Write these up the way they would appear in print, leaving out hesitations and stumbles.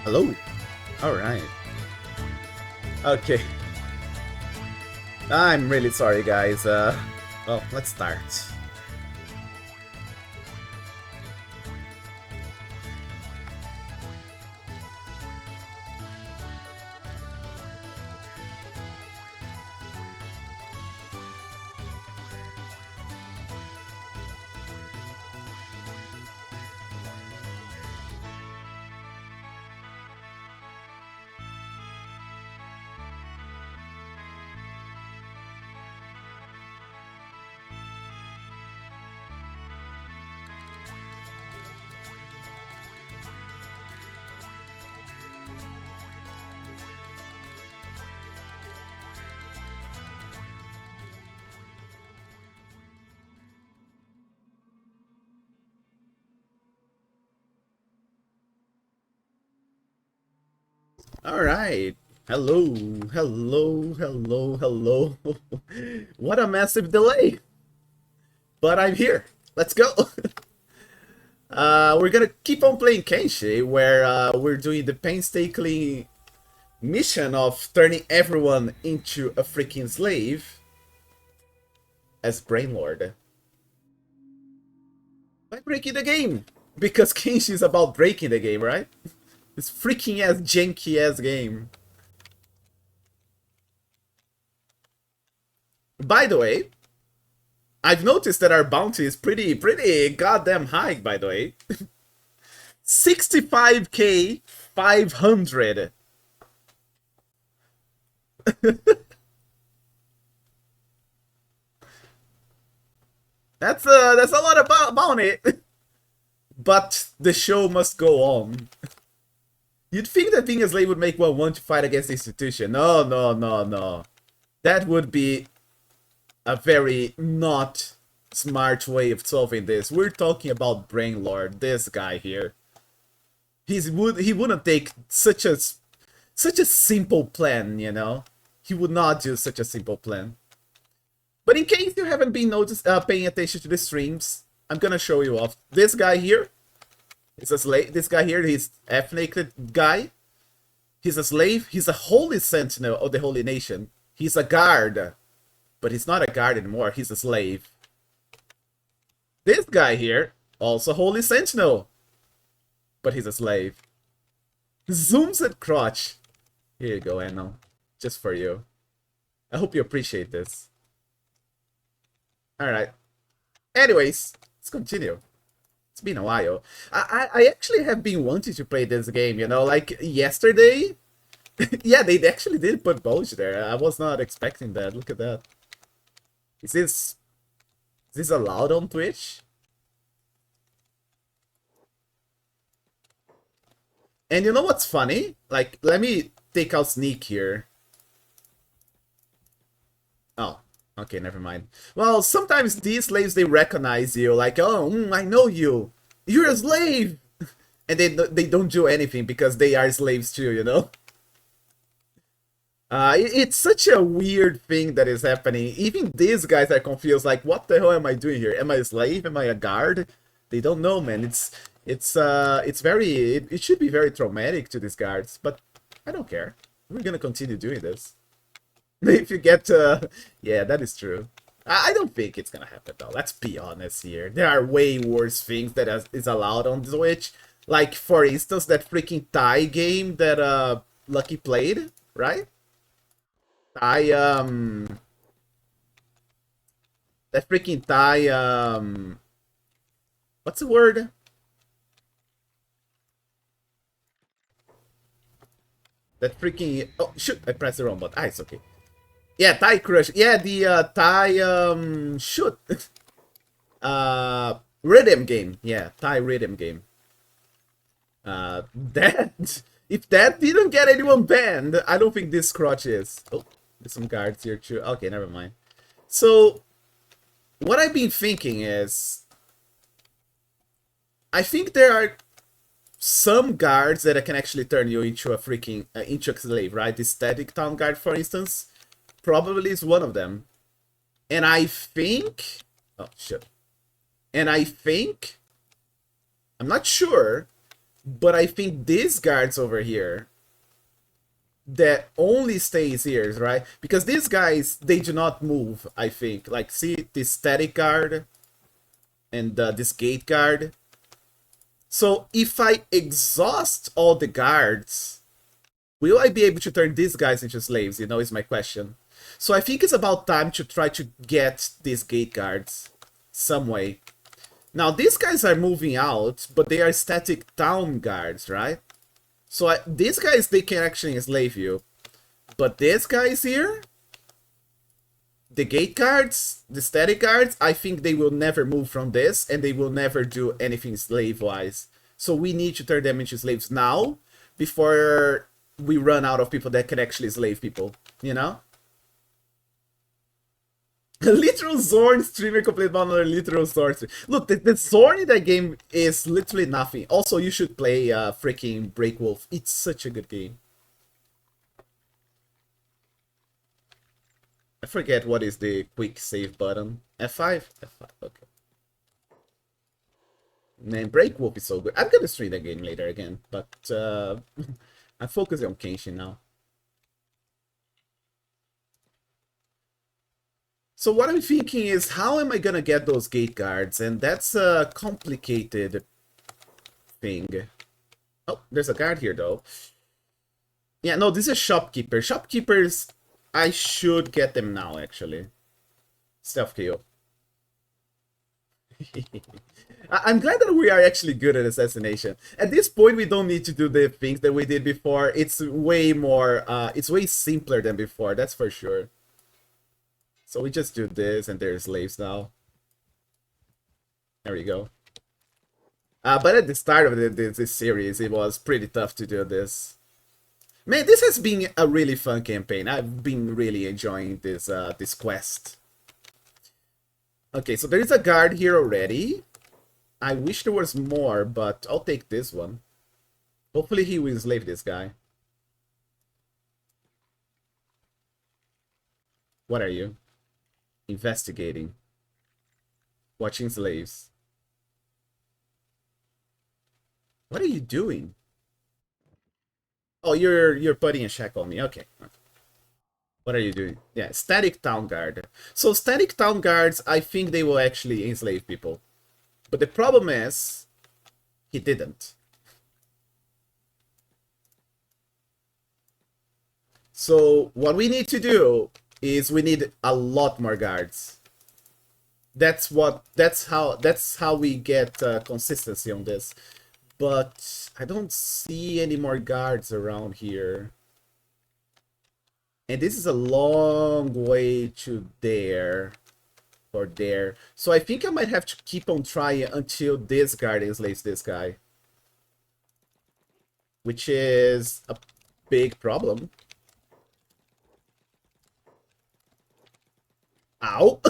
Hello. All right. Okay. I'm really sorry, guys. Well, let's start. All right. Hello, hello, hello, hello. What a massive delay. But I'm here. Let's go. We're gonna keep on playing Kenshi, where we're doing the painstaking mission of turning everyone into a freaking slave as Brainlord. By breaking the game! Because Kenshi is about breaking the game, right? This freaking ass janky ass game. By the way, I've noticed that our bounty is pretty goddamn high, by the way. 65k 500. That's a lot of bounty. But the show must go on. You'd think that being a slave would make one want to fight against the institution. No, no, no, no. That would be a very not smart way of solving this. We're talking about Brainlord, this guy here. He wouldn't take such a simple plan, you know. He would not do such a simple plan. But in case you haven't been paying attention to the streams, I'm gonna show you off. This guy here is a slave. This guy here, he's ethnic guy. He's a slave. He's a holy sentinel of the holy nation. He's a guard. But he's not a guard anymore, he's a slave. This guy here, also holy sentinel. But he's a slave. Zooms at crotch. Here you go, Anno. Just for you. I hope you appreciate this. Alright. Anyways, let's continue. It's been a while. I actually have been wanting to play this game, you know, like yesterday. Yeah, they actually did put Bulge there. I was not expecting that. Look at that. Is this allowed on Twitch? And you know what's funny? Like, let me take out Sneak here. Oh, okay, never mind. Well, sometimes these slaves, they recognize you, like, oh, I know you. You're a slave! And they don't do anything because they are slaves too, you know? It's such a weird thing that is happening. Even these guys are confused, like, what the hell am I doing here? Am I a slave? Am I a guard? They don't know, man. It should be very traumatic to these guards, but I don't care. We're gonna continue doing this. If you get, yeah, that is true. I don't think it's gonna happen though. Let's be honest here. There are way worse things that is allowed on Switch. Like, for instance, that freaking Thai game that Lucky played, right? That freaking Thai, what's the word? That freaking, oh, shoot, I pressed the wrong button. Ah, it's okay. Yeah, Thai Crush. Yeah, the Thai, shoot. Rhythm game. Yeah, Thai rhythm game. That, if that didn't get anyone banned, I don't think this crotch is. Oh, there's some guards here too. Okay, never mind. So, what I've been thinking is, I think there are some guards that can actually turn you into a freaking, into a slave, right? The static town guard, for instance, probably is one of them. And I think, oh shit. And I think, I'm not sure, But I think these guards over here that only stays here, right? Because these guys, they do not move, I think. Like, see this static guard and this gate guard. So if I exhaust all the guards, will I be able to turn these guys into slaves, you know, is my question. So I think it's about time to try to get these gate guards some way. Now, these guys are moving out, but they are static town guards, right? So these guys, they can actually enslave you. But these guys here, the gate guards, the static guards, I think they will never move from this, and they will never do anything slave-wise. So we need to turn them into slaves now, before we run out of people that can actually slave people, you know? Literal Zorn streamer complained about another literal Zorn stream. Look, the Zorn in that game is literally nothing. Also, you should play freaking Breakwolf. It's such a good game. I forget what is the quick save button. F5? F5, okay. Man, Breakwolf is so good. I'm gonna stream that game later again, but I'm focusing on Kenshi now. So what I'm thinking is, how am I gonna get those gate guards? And that's a complicated thing. Oh, there's a guard here, though. Yeah, no, this is shopkeeper. Shopkeepers, I should get them now, actually. Stealth kill. I'm glad that we are actually good at assassination. At this point, we don't need to do the things that we did before. It's way more, it's way simpler than before, that's for sure. So we just do this, and they're slaves now. There we go. But at the start of this series, it was pretty tough to do this. Man, this has been a really fun campaign. I've been really enjoying this this quest. Okay, so there is a guard here already. I wish there was more, but I'll take this one. Hopefully he will enslave this guy. What are you? Investigating. Watching slaves. What are you doing? Oh, you're putting a check on me. Okay. What are you doing? Yeah, static town guard. So static town guards, I think they will actually enslave people. But the problem is, he didn't. So what we need to do is we need a lot more guards. That's how we get consistency on this. But I don't see any more guards around here. And this is a long way to there. Or there. So I think I might have to keep on trying until this guard enslaves this guy. Which is a big problem. Ow!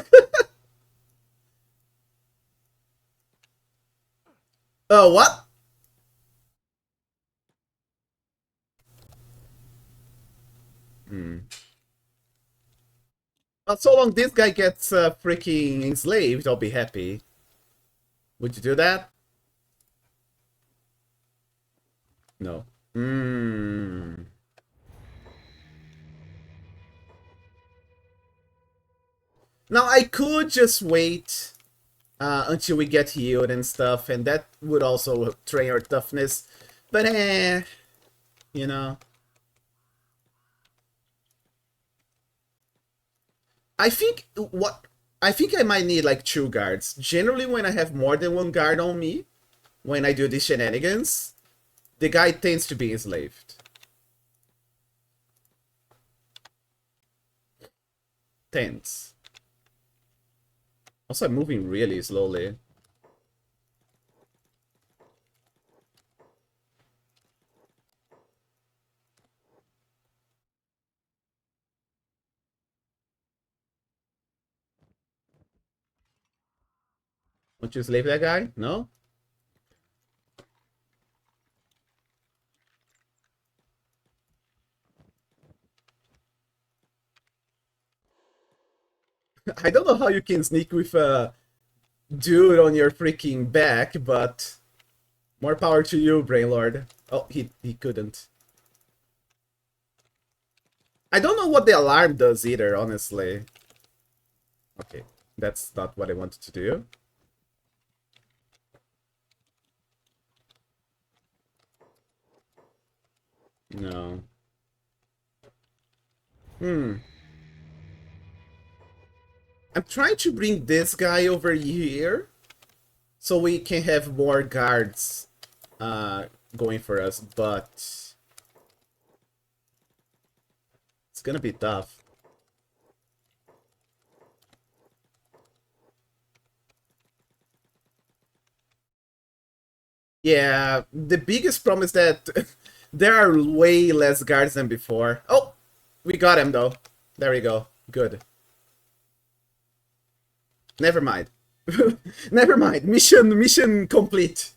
Oh, what? But so long this guy gets freaking enslaved, I'll be happy. Would you do that? No. Now, I could just wait until we get healed and stuff, and that would also train our toughness. But you know. I think I might need like 2 guards. Generally, when I have more than 1 guard on me, when I do these shenanigans, the guy tends to be enslaved. Tends. Also, I'm moving really slowly. Won't you slave that guy? No? I don't know how you can sneak with a dude on your freaking back, but More power to you, Brainlord. Oh, he couldn't. I don't know what the alarm does either, honestly. Okay, that's not what I wanted to do. No. Hmm. I'm trying to bring this guy over here so we can have more guards going for us, but it's gonna be tough. Yeah, the biggest problem is that there are way less guards than before. Oh, we got him though. There we go. Good. Never mind. Never mind. Mission complete.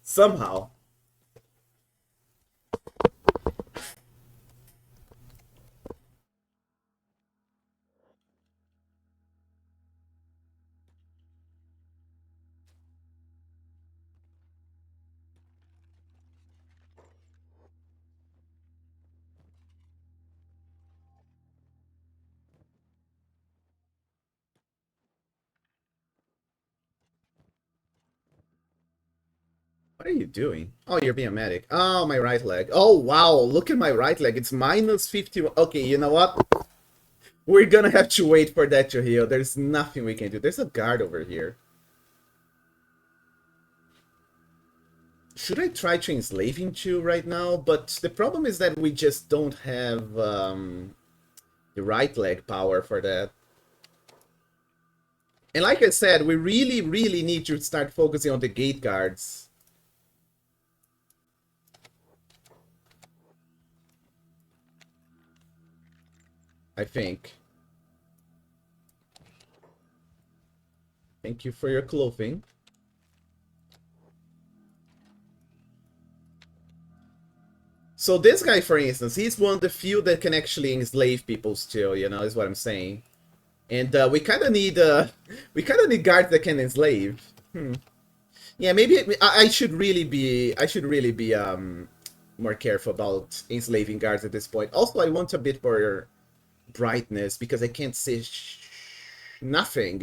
Somehow. What are you doing? Oh, you're being a medic. Oh, my right leg. Oh, wow. Look at my right leg. It's minus 51. Okay, you know what? We're gonna have to wait for that to heal. There's nothing we can do. There's a guard over here. Should I try to enslave him too right now? But the problem is that we just don't have the right leg power for that. And like I said, we really, really need to start focusing on the gate guards. I think. Thank you for your clothing. So this guy, for instance, he's one of the few that can actually enslave people still, you know, is what I'm saying. And we kind of need guards that can enslave. Yeah, maybe I should really be more careful about enslaving guards at this point. Also, I want a bit more brightness because I can't see nothing.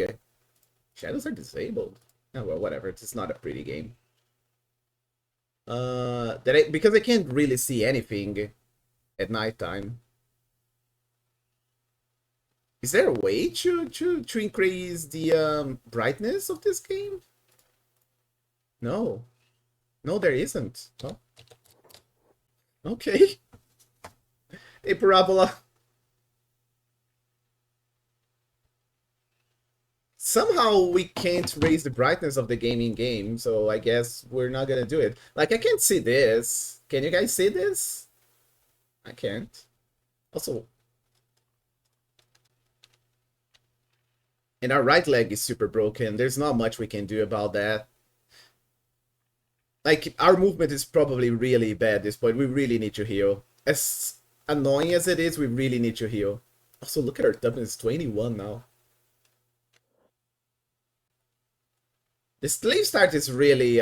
Shadows are disabled. Oh well, whatever. It's not a pretty game. Because I can't really see anything at time. Is there a way to increase the brightness of this game? No. No, there isn't. Oh. Okay. Hey, Parabola. Somehow we can't raise the brightness of the game in game, so I guess we're not gonna do it. Like, I can't see this. Can you guys see this? I can't. Also, and our right leg is super broken. There's not much we can do about that. Like, our movement is probably really bad at this point. We really need to heal. As annoying as it is, we really need to heal. Also, look at our toughness, 21 now. The slave start is really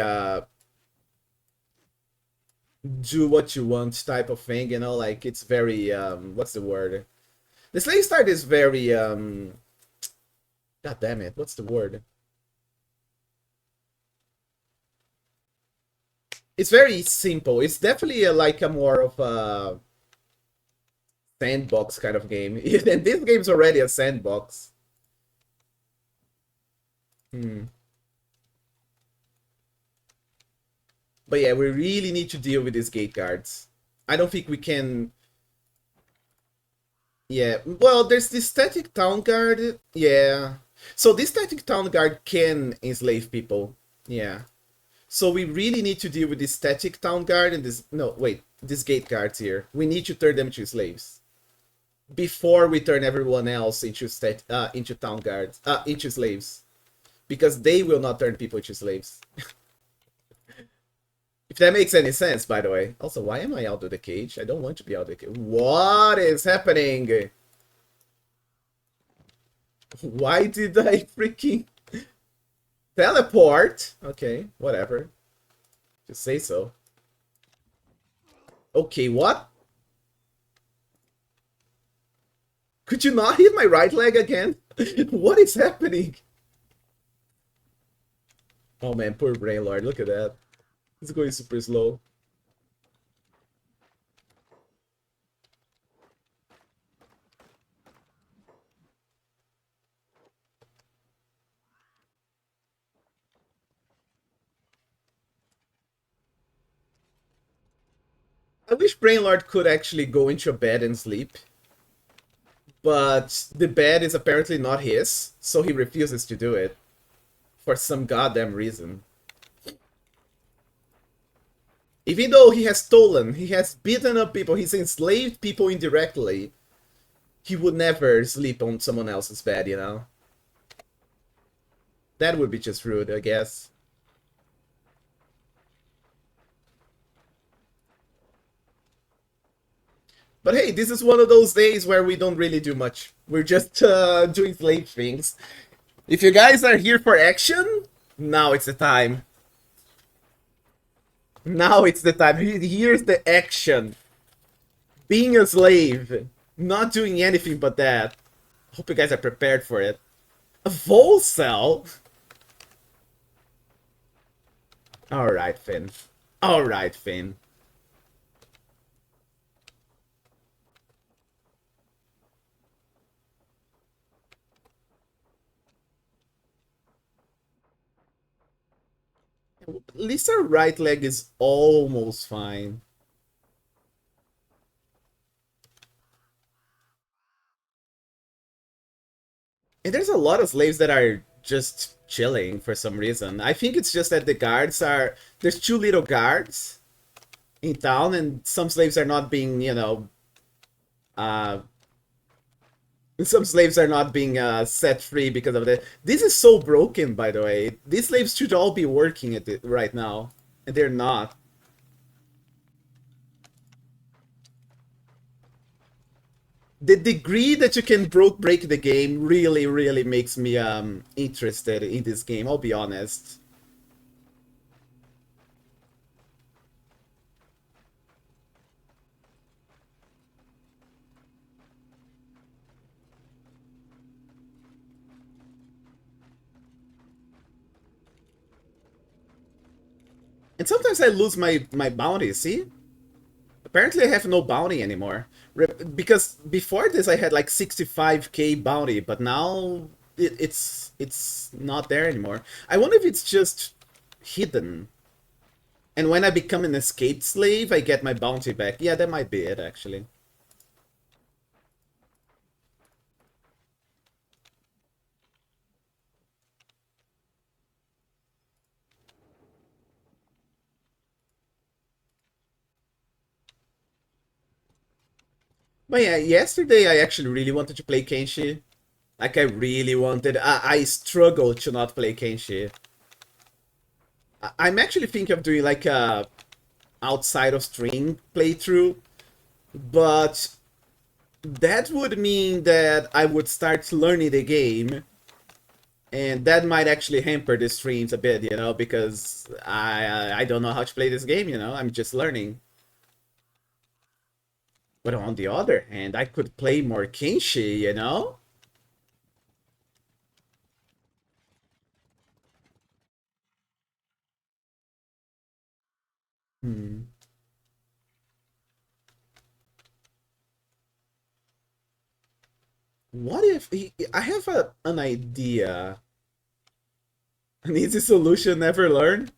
do what you want type of thing, you know, like it's very what's the word? The slave start is very God damn it, what's the word? It's very simple. It's definitely like a more of a sandbox kind of game. And this game's already a sandbox. But yeah, we really need to deal with these gate guards. I don't think we can. Yeah, well, there's this static town guard. Yeah. So this static town guard can enslave people. Yeah. So we really need to deal with this static town guard and this. No, wait. These gate guards here. We need to turn them into slaves before we turn everyone else into town guards, into slaves, because they will not turn people into slaves. If that makes any sense, by the way. Also, why am I out of the cage? I don't want to be out of the cage. What is happening? Why did I freaking... Teleport? Okay, whatever. Just say so. Okay, what? Could you not hit my right leg again? What is happening? Oh man, poor Brainlord, look at that. It's going super slow. I wish Brainlord could actually go into a bed and sleep. But the bed is apparently not his, so he refuses to do it. For some goddamn reason. Even though he has stolen, he has beaten up people, he's enslaved people indirectly, he would never sleep on someone else's bed, you know? That would be just rude, I guess. But hey, this is one of those days where we don't really do much. We're just doing slave things. If you guys are here for action, now it's the time. Now it's the time. Here's the action. Being a slave. Not doing anything but that. Hope you guys are prepared for it. A vol cell? Alright, Finn. Alright, Finn. At least our right leg is almost fine. And there's a lot of slaves that are just chilling for some reason. I think it's just that the guards are... There's too little guards in town, and some slaves are not being, you know... some slaves are not being set free because of that. This is so broken, by the way. These slaves should all be working at it right now, and they're not. The degree that you can break the game really, really makes me interested in this game, I'll be honest. And sometimes I lose my bounty, see? Apparently I have no bounty anymore. Because before this I had like 65k bounty, but now it's not there anymore. I wonder if it's just hidden. And when I become an escaped slave, I get my bounty back. Yeah, that might be it, actually. But yeah, yesterday I actually really wanted to play Kenshi. Like, I really wanted... I struggled to not play Kenshi. I'm actually thinking of doing, like, a outside of stream playthrough. But that would mean that I would start learning the game. And that might actually hamper the streams a bit, you know, because I don't know how to play this game, you know, I'm just learning. But on the other hand, I could play more Kenshi, you know? Hmm. What if I have an idea? An easy solution, never learn?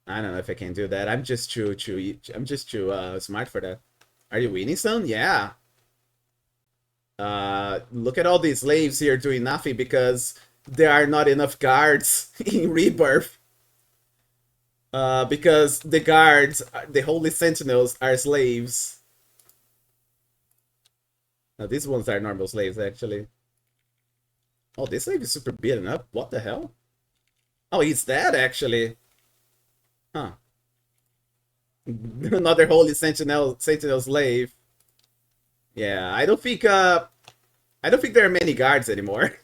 I don't know if I can do that. I'm just too smart for that. Are you winning, son? Yeah. Look at all these slaves here doing nothing because there are not enough guards in Rebirth. Because the guards, the Holy Sentinels, are slaves. Now, these ones are normal slaves, actually. Oh, this slave is super beaten up. What the hell? Oh, he's dead, actually. Huh. Another Holy Sentinel slave. Yeah, I don't think there are many guards anymore.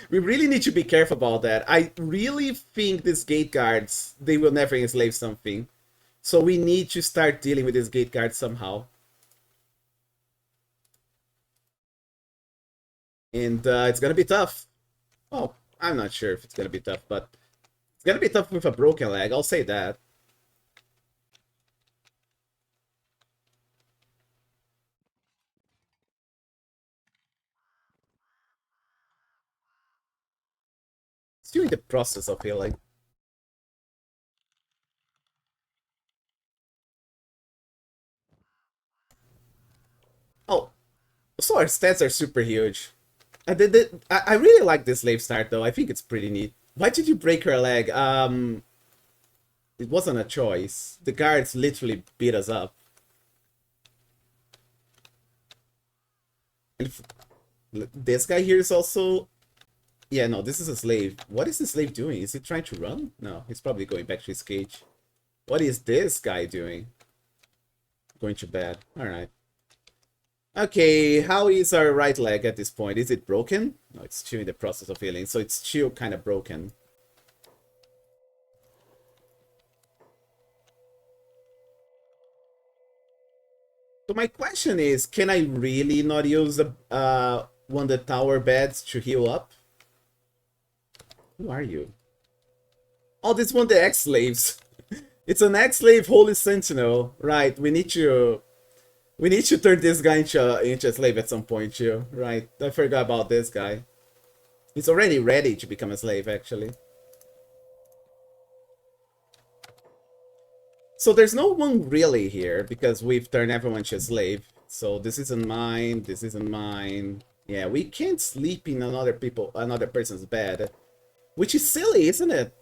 We really need to be careful about that. I really think these gate guards, they will never enslave something. So we need to start dealing with these gate guards somehow. And it's gonna be tough. Oh, I'm not sure if it's gonna be tough, but it's gonna be tough with a broken leg, I'll say that. Still in the process of healing. Oh, so our stats are super huge. I really like this slave start though. I think it's pretty neat. Why did you break her leg? It wasn't a choice. The guards literally beat us up. And this guy here is also... Yeah, no, this is a slave. What is the slave doing? Is he trying to run? No, he's probably going back to his cage. What is this guy doing? Going to bed. Alright. Okay, how is our right leg at this point? Is it broken? No, it's still in the process of healing, so it's still kind of broken. So my question is, can I really not use one of the tower beds to heal up? Who are you? Oh, this one the ex-slaves. It's an ex-slave holy sentinel. Right, we need to turn this guy into a slave at some point too. Right, I forgot about this guy. He's already ready to become a slave, actually. So there's no one really here, because we've turned everyone to a slave. So this isn't mine, this isn't mine. Yeah, we can't sleep in another person's bed. Which is silly, isn't it?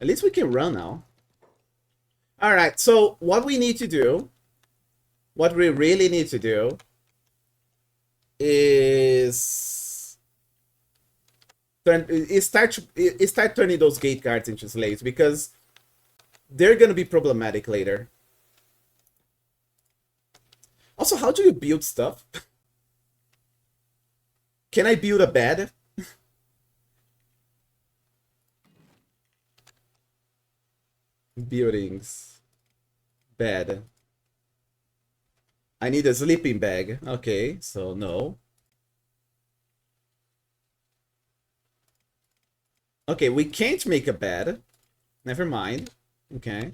At least we can run now. Alright, so what we need to do, what we really need to do, is start turning those gate guards into slaves, because they're gonna be problematic later. Also, how do you build stuff? Can I build a bed? Buildings. Bed. I need a sleeping bag. Okay, so no. Okay, we can't make a bed. Never mind. Okay.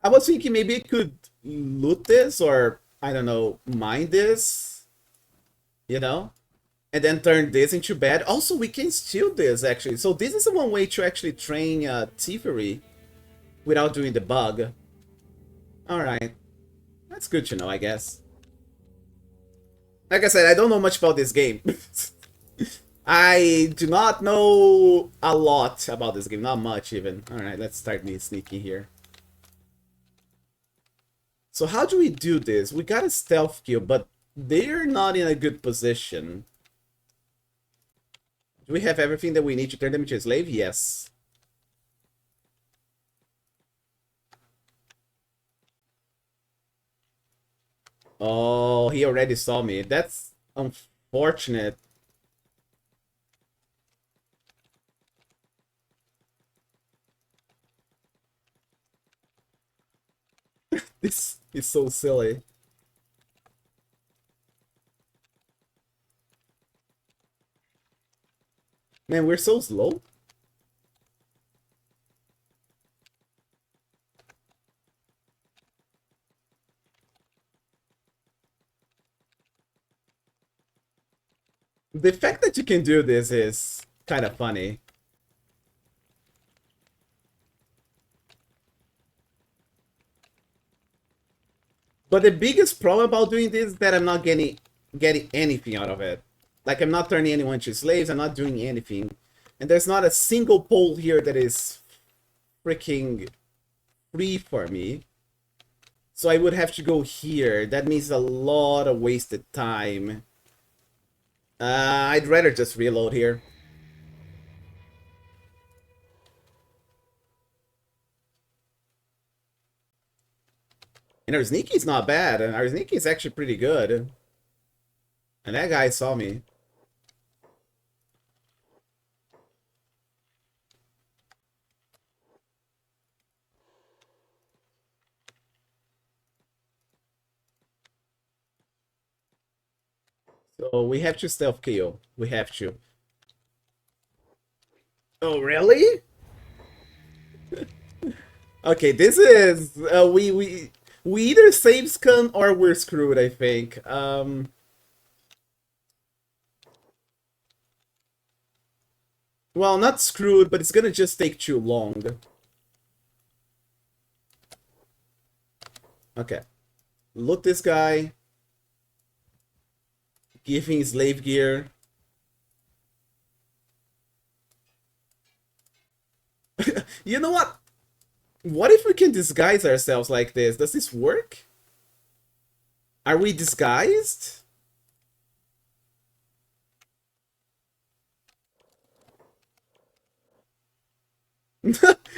I was thinking maybe I could loot this, or, I don't know, mine this. You know? And then turn this into bed. Also, we can steal this, actually. So this is one way to actually train thievery without doing the bug. Alright. That's good to know, I guess. Like I said, I don't know much about this game. I do not know a lot about this game. Not much, even. Alright, let's start me sneaking here. So how do we do this? We got a stealth kill, but they're not in a good position. Do we have everything that we need to turn them into a slave? Yes. Oh, he already saw me. That's unfortunate. This is so silly. Man, we're so slow. The fact that you can do this is kind of funny. But the biggest problem about doing this is that I'm not getting anything out of it. Like, I'm not turning anyone to slaves, I'm not doing anything. And there's not a single pole here that is freaking free for me. So I would have to go here. That means a lot of wasted time. I'd rather just reload here. And our sneaky's not bad, and our sneaky is actually pretty good. And that guy saw me. So we have to stealth kill. We have to. Oh, really? Okay, this is we either save Scan or we're screwed, I think. Well, not screwed, but it's gonna just take too long. Okay. Loot this guy. Give him slave gear. You know what? What if we can disguise ourselves like this? Does this work? Are we disguised?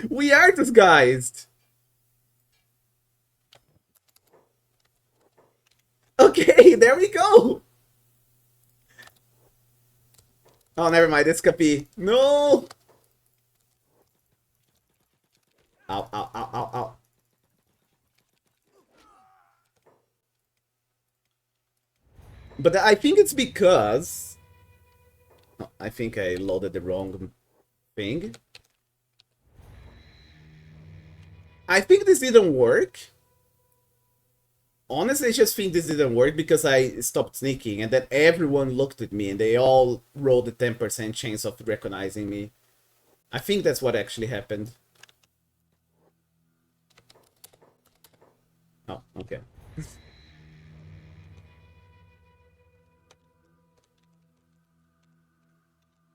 We are disguised. Okay, there we go. Oh, never mind. This could be no. Ow, ow, ow, ow, ow. But I think it's because oh, I think I loaded the wrong thing. I think this didn't work. Honestly, I just think this didn't work because I stopped sneaking and then everyone looked at me and they all rolled a 10% chance of recognizing me. I think that's what actually happened. Oh, okay.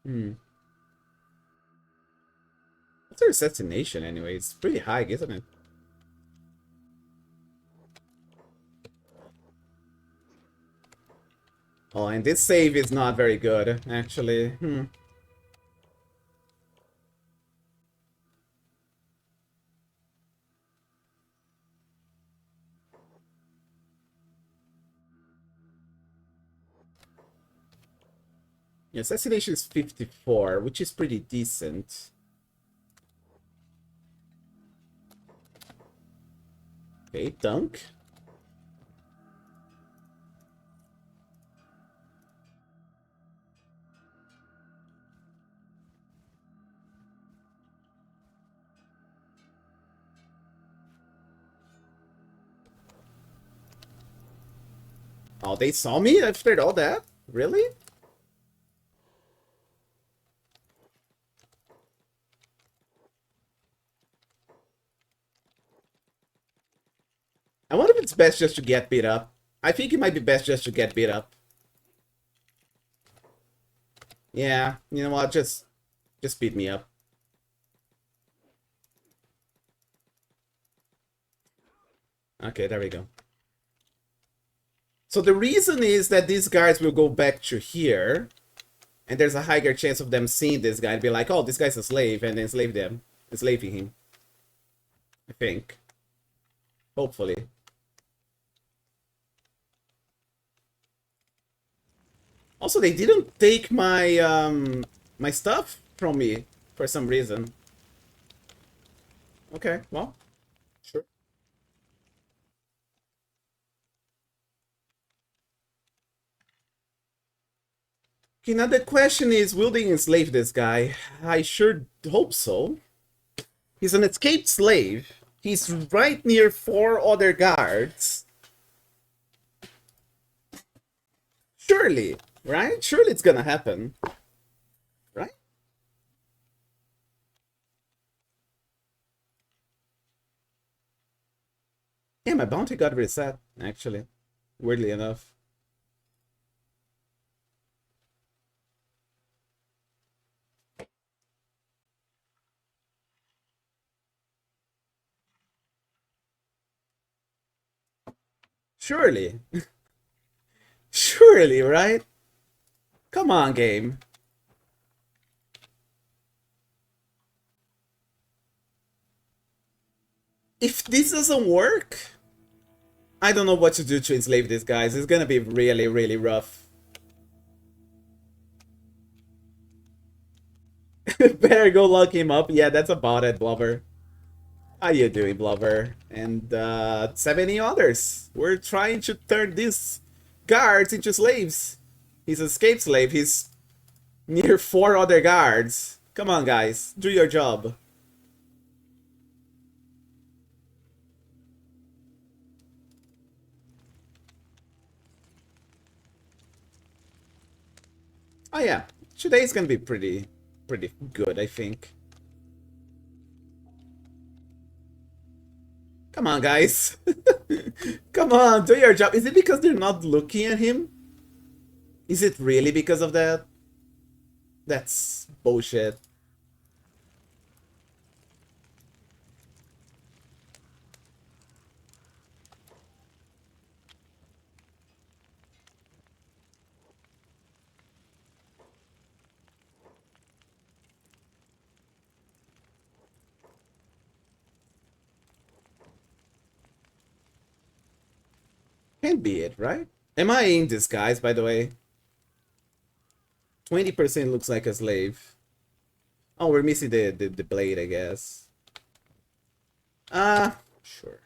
Hmm. What's our assassination anyway? It's pretty high, isn't it? Oh, and this save is not very good, actually. Hmm. Yeah, assassination is 54, which is pretty decent. Okay, dunk. Oh, they saw me after all that? Really? I wonder if it's best just to get beat up. I think it might be best just to get beat up. Yeah, you know what? Just beat me up. Okay, there we go. So the reason is that these guys will go back to here, and there's a higher chance of them seeing this guy and be like, oh, this guy's a slave, and enslave them. Enslaving him. I think. Hopefully. Also, they didn't take my stuff from me for some reason. Okay, well, sure. Okay, now the question is, will they enslave this guy? I sure hope so. He's an escaped slave. He's right near 4 other guards. Surely, right? Surely it's gonna happen. Right? Yeah, my bounty got reset, actually. Weirdly enough. Surely. Surely, right? Come on, game. If this doesn't work, I don't know what to do to enslave these guys. It's gonna be really, really rough. Better go lock him up. Yeah, that's about it, Blubber. How you doing, Blubber? And 70 others. We're trying to turn these guards into slaves. He's an escape slave. He's near 4 other guards. Come on, guys. Do your job. Oh yeah, today's gonna be pretty good, I think. Come on, guys. Come on, do your job. Is it because they're not looking at him? Is it really because of that? That's bullshit. Can't be it, right? Am I in disguise, by the way? 20% looks like a slave. Oh, we're missing the blade, I guess. Sure.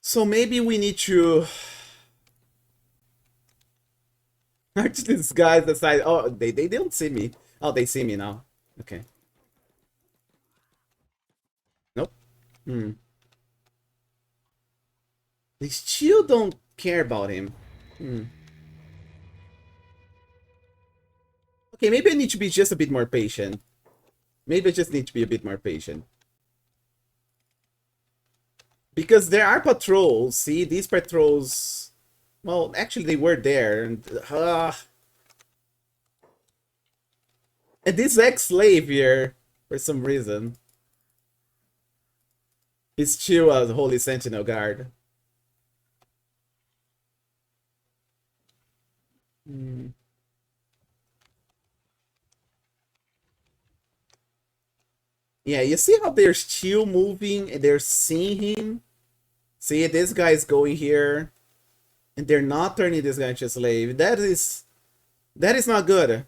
So maybe we need to... Actually, this guy's the side. Oh, they don't see me. Oh, they see me now. Okay. Nope. Hmm. They still don't care about him. Hmm. Okay, maybe I need to be just a bit more patient. Maybe I just need to be a bit more patient. Because there are patrols. See, these patrols... Well, actually, they were there. And this ex-slave here, for some reason, is still a Holy Sentinel guard. Hmm. Yeah, you see how they're still moving and they're seeing him? See, this guy's going here, and they're not turning this guy into a slave. That is not good.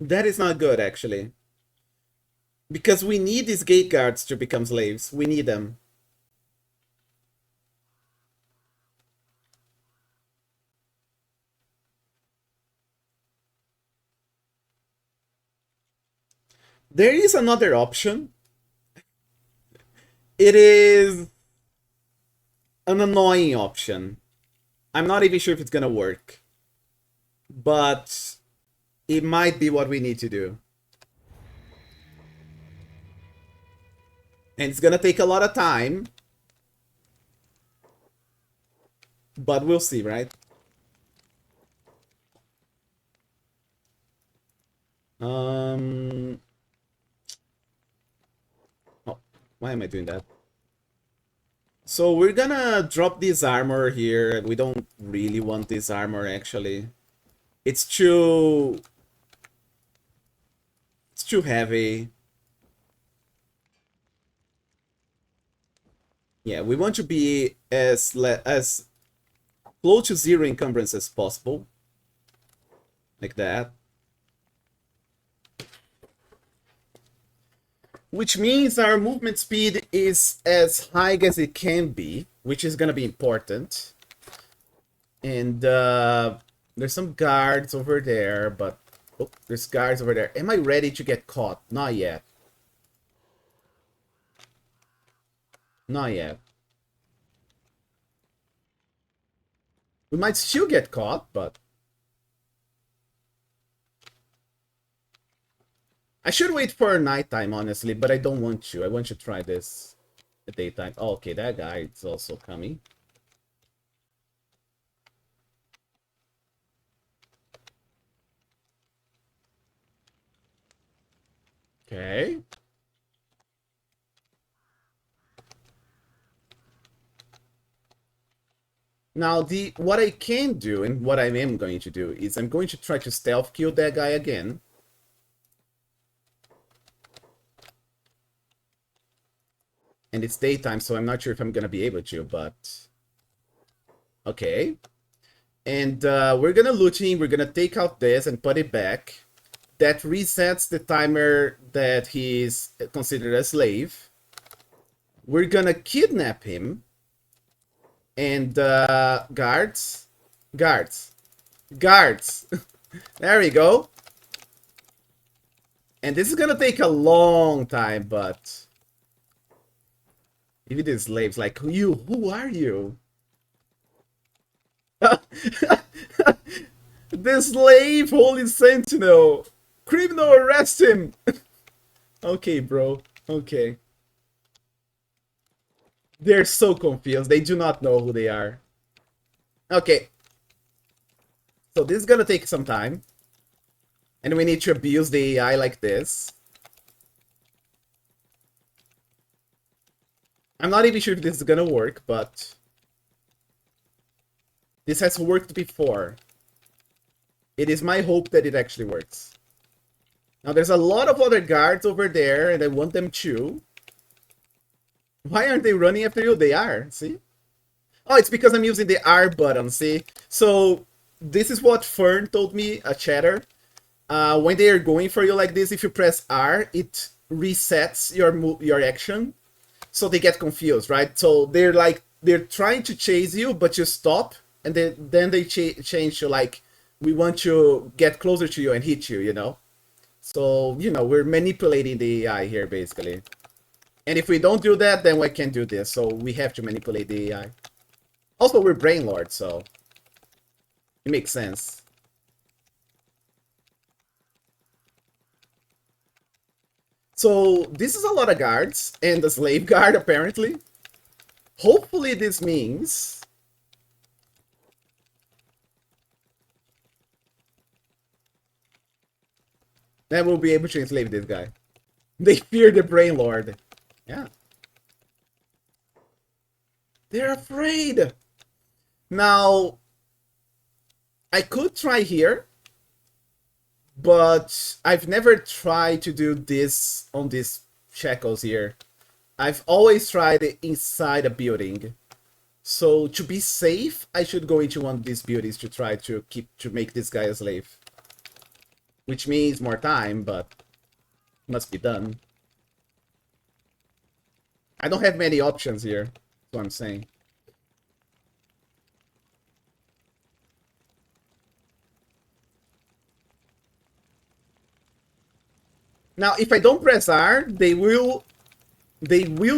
That is not good, actually. Because we need these gate guards to become slaves. We need them. There is another option. It is an annoying option. I'm not even sure if it's gonna work. But it might be what we need to do. And it's gonna take a lot of time. But we'll see, right? Oh, why am I doing that? So we're gonna drop this armor here. We don't really want this armor, actually. It's too... It's too heavy. Yeah, we want to be as close to 0 encumbrance as possible. Like that. Which means our movement speed is as high as it can be, which is gonna be important. And there's some guards over there, but oh, there's guards over there. Am I ready to get caught? Not yet. Not yet. We might still get caught, but I should wait for nighttime, honestly, but I don't want to. I want to try this at daytime. Oh, okay, that guy is also coming. Okay. Now, what I can do, and what I am going to do, is I'm going to try to stealth kill that guy again. And it's daytime, so I'm not sure if I'm gonna be able to, but... Okay. And we're gonna loot him, we're gonna take out this and put it back. That resets the timer that he's considered a slave. We're gonna kidnap him. And guards. Guards. Guards. There we go. And this is gonna take a long time, but... Even the slaves, like, who are you? The slave holy sentinel! Criminal, arrest him! Okay, bro. Okay. They're so confused. They do not know who they are. Okay. So this is gonna take some time. And we need to abuse the AI like this. I'm not even sure if this is gonna work, but... This has worked before. It is my hope that it actually works. Now there's a lot of other guards over there, and I want them to. Why aren't they running after you? They are, see? Oh, it's because I'm using the R button, see? So, this is what Fern told me, a chatter. When they are going for you like this, if you press R, it resets your action. So they get confused, right? So they're trying to chase you, but you stop, and then they change to like, we want to get closer to you and hit you, you know? So, you know, we're manipulating the AI here, basically. And if we don't do that, then we can't do this. So we have to manipulate the AI. Also, we're Brainlord, so it makes sense. So this is a lot of guards, and the slave guard, apparently. Hopefully this means... that we'll be able to enslave this guy. They fear the Brainlord. Yeah. They're afraid! Now, I could try here, but I've never tried to do this on these shackles here. I've always tried it inside a building. So to be safe, I should go into one of these buildings to try to make this guy a slave. Which means more time, but must be done. I don't have many options here, that's what I'm saying. Now, if I don't press R, they will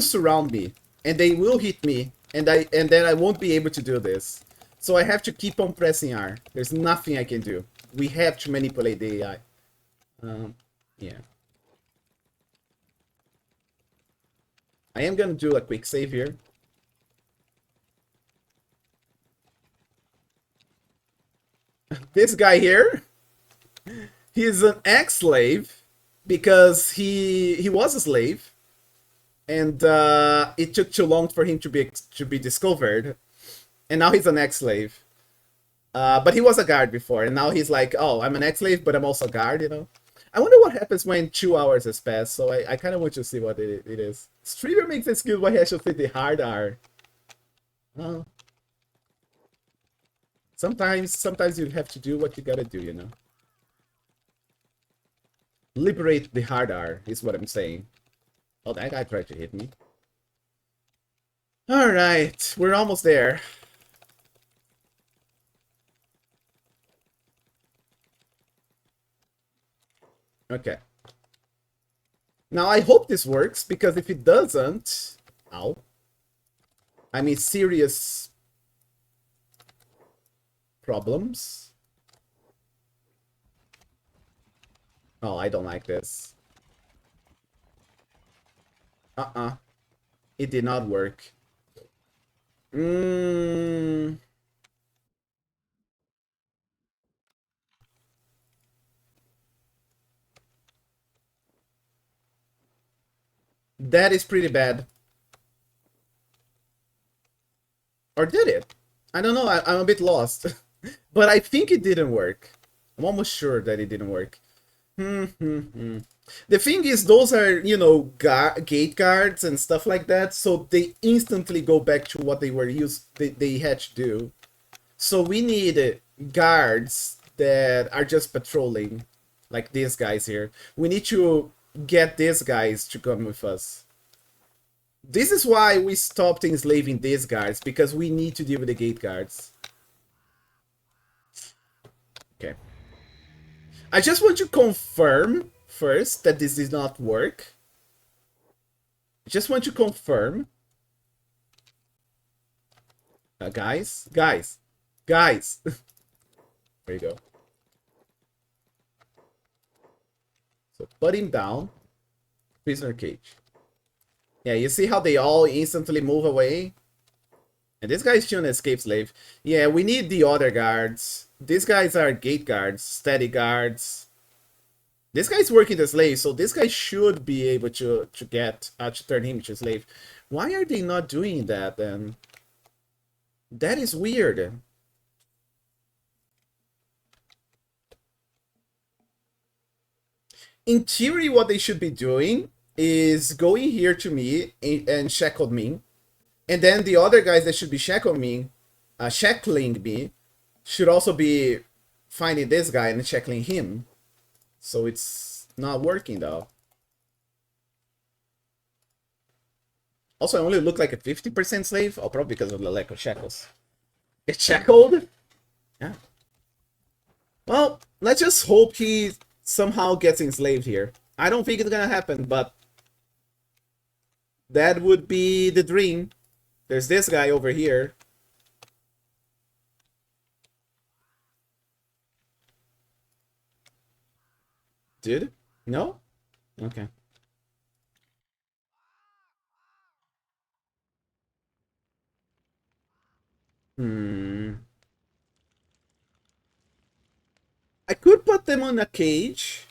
surround me, and they will hit me, and then I won't be able to do this. So I have to keep on pressing R. There's nothing I can do. We have to manipulate the AI. Yeah. I am gonna do a quick save here. This guy here, he's an ex-slave because he was a slave, and it took too long for him to be discovered, and now he's an ex-slave. But he was a guard before, and now he's like, oh, I'm an ex-slave, but I'm also a guard, you know? I wonder what happens when 2 hours has passed, so I kind of want to see what it is. Streamer makes excuse why I should say the hard R. Well, sometimes you have to do what you gotta do, you know? Liberate the hard R, is what I'm saying. Oh, that guy tried to hit me. Alright, we're almost there. Okay. Now, I hope this works, because if it doesn't... Ow. I'm in serious problems. Oh, I don't like this. It did not work. That is pretty bad. Or did it? I don't know, I'm a bit lost. But I think it didn't work. I'm almost sure that it didn't work. The thing is, those are, you know, gate guards and stuff like that, so they instantly go back to what they were they had to do. So we need guards that are just patrolling, like these guys here. We need to get these guys to come with us. This is why we stopped enslaving these guards, because we need to deal with the gate guards. Okay. I just want to confirm first that this did not work. I just want to confirm. Guys. There you go. So put him down. Prisoner cage. Yeah, you see how they all instantly move away? And this guy's still an escape slave. Yeah, we need the other guards. These guys are gate guards, steady guards. This guy's working the slave, so this guy should be able to turn him into a slave. Why are they not doing that then? That is weird. In theory, what they should be doing is going here to me and shackle me. And then the other guys that should be shackling me should also be finding this guy and shackling him. So it's not working though. Also, I only look like a 50% slave. Oh, probably because of the lack of shackles. Get shackled? Yeah. Well, let's just hope he somehow gets enslaved here. I don't think it's gonna happen, but that would be the dream. There's this guy over here. Dude? No? Okay. I could put them on a cage,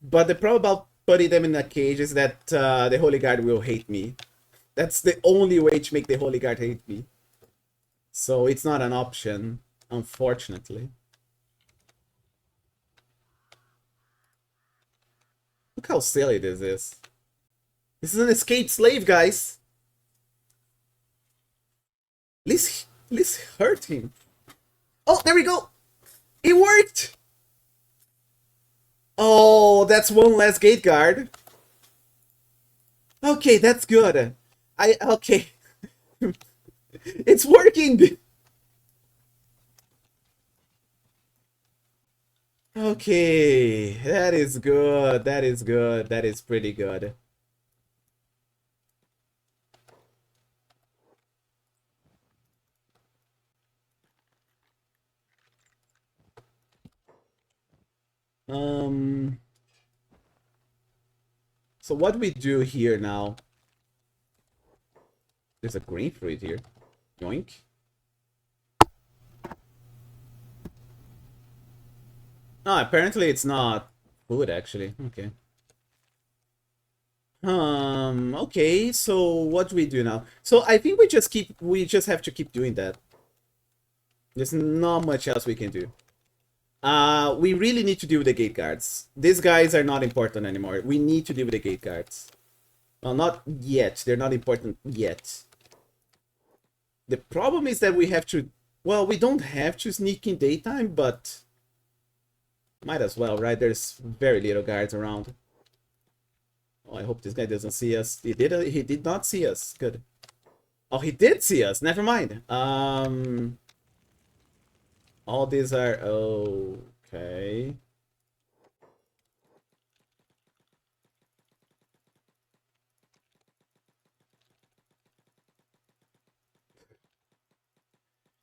but the problem about putting them in a cage is that the Holy Guard will hate me. That's the only way to make the Holy Guard hate me. So it's not an option, unfortunately. Look how silly this is. This is an escaped slave, guys. Let's hurt him. Oh, there we go. It worked. Oh, that's one less gate guard. Okay, that's good. Okay. It's working. Okay, that is good. That is good. That is pretty good. So what do we do here now? There's a green fruit here. Yoink. Oh, apparently it's not food, actually. Okay. Okay, so what do we do now? So I think we just have to keep doing that. There's not much else we can do. We really need to deal with the gate guards. These guys are not important anymore. We need to deal with the gate guards. Well, not yet. They're not important yet. The problem is that we have to... Well, we don't have to sneak in daytime, but... Might as well, right? There's very little guards around. Oh, I hope this guy doesn't see us. He did not see us. Good. Oh, he did see us. Never mind. All these are... Okay.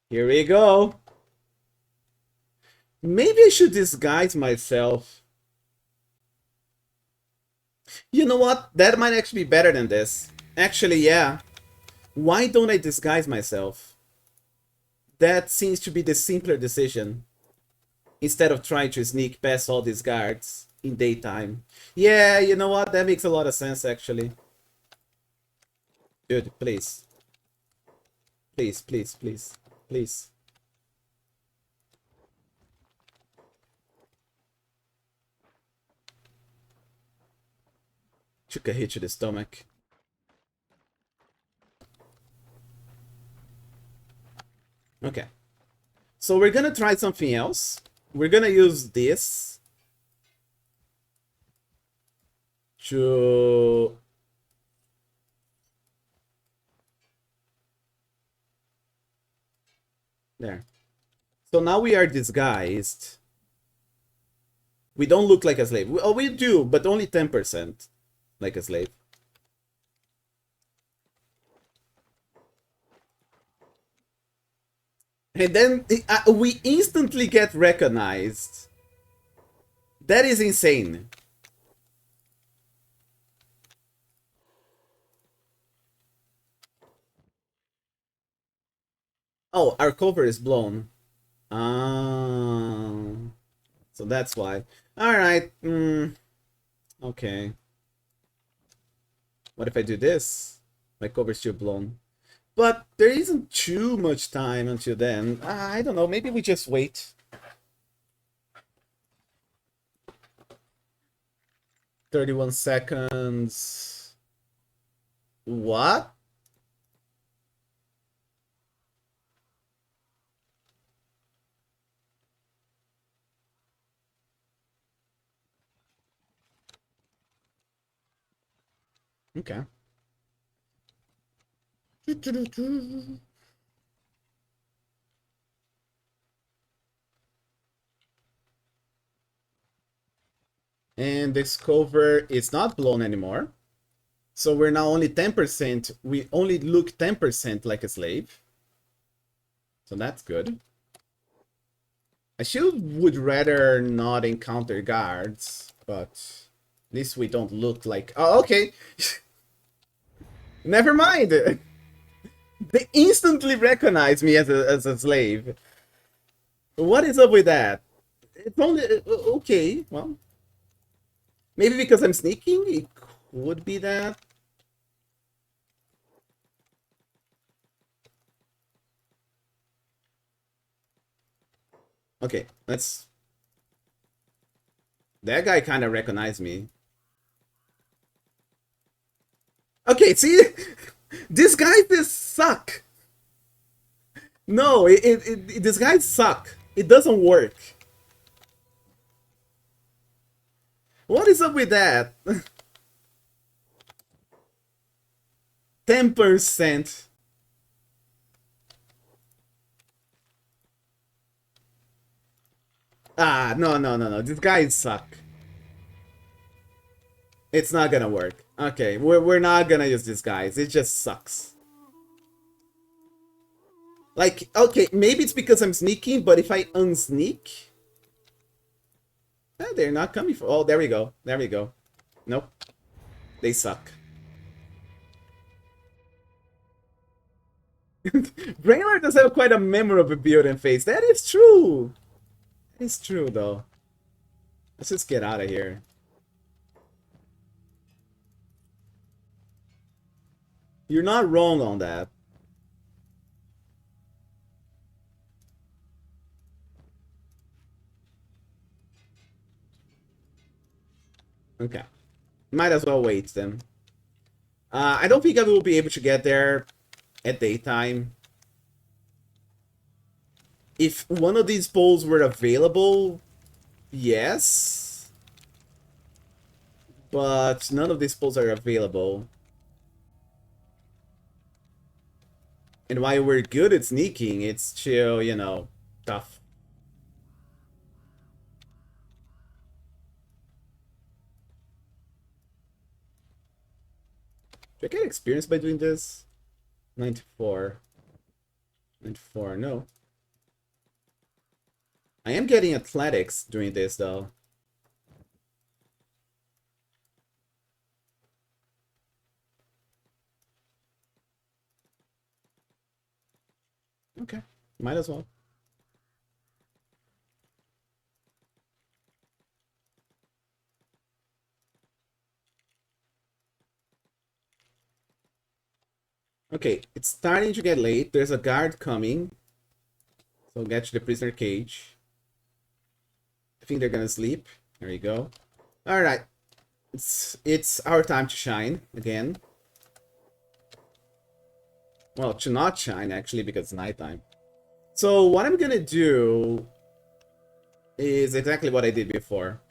Here we go. Maybe I should disguise myself. You know what? That might actually be better than this. Actually, yeah. Why don't I disguise myself? That seems to be the simpler decision. Instead of trying to sneak past all these guards in daytime. Yeah, you know what? That makes a lot of sense, actually. Dude, please. Please, please, please. please. Took a hit to the stomach. Okay. So we're gonna try something else. We're gonna use this to... There. So now we are disguised. We don't look like a slave. Oh, we do, but only 10% like a slave. And then we instantly get recognized. That is insane. Oh, our cover is blown. So that's why. Alright. Okay. What if I do this? My cover's still blown. But there isn't too much time until then. I don't know. Maybe we just wait. 31 seconds. What? Okay. And this cover is not blown anymore. So we're now only 10%. We only look 10% like a slave. So that's good. I would rather not encounter guards, but at least we don't look like... Oh, okay. Never mind. They instantly recognize me as a slave. What is up with that? It's only... Okay, well... Maybe because I'm sneaking? It could be that. Okay, let's... That guy kind of recognized me. Okay, see? This guy just suck. No, this guy suck. It doesn't work. What is up with that? 10%. Ah, no. This guy suck. It's not gonna work. Okay, we're not gonna use this guys. It just sucks. Like, okay, maybe it's because I'm sneaking, but if I unsneak... they're not coming for... Oh, there we go. There we go. Nope. They suck. Brainlord does have quite a memorable build and face. That is true. That is true, though. Let's just get out of here. You're not wrong on that. Okay. Might as well wait then. I don't think I will be able to get there at daytime. If one of these poles were available, yes. But none of these poles are available. And while we're good at sneaking, it's still, you know, tough. Do I get experience by doing this? 94. 94, no. I am getting athletics doing this, though. Okay, might as well. Okay, it's starting to get late. There's a guard coming. So get to the prisoner cage. I think they're gonna sleep. There you go. Alright. It's our time to shine again. Well, to not shine, actually, because it's nighttime. So what I'm gonna do is exactly what I did before.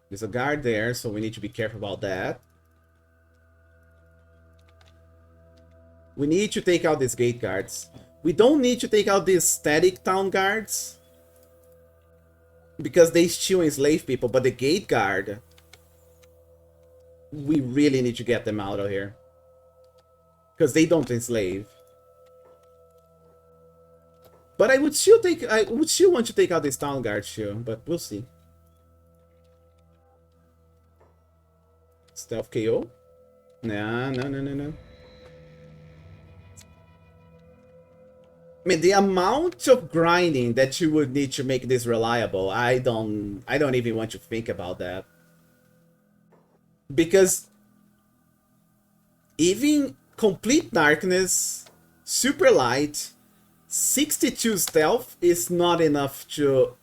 There's a guard there, so we need to be careful about that. We need to take out these gate guards. We don't need to take out these static town guards, because they still enslave people, but the gate guard, we really need to get them out of here. Because they don't enslave. But I would still want to take out this town guard too, but we'll see. Stealth KO? Nah, no. I mean, the amount of grinding that you would need to make this reliable, I don't even want to think about that. Because even complete darkness, super light, 62 stealth is not enough to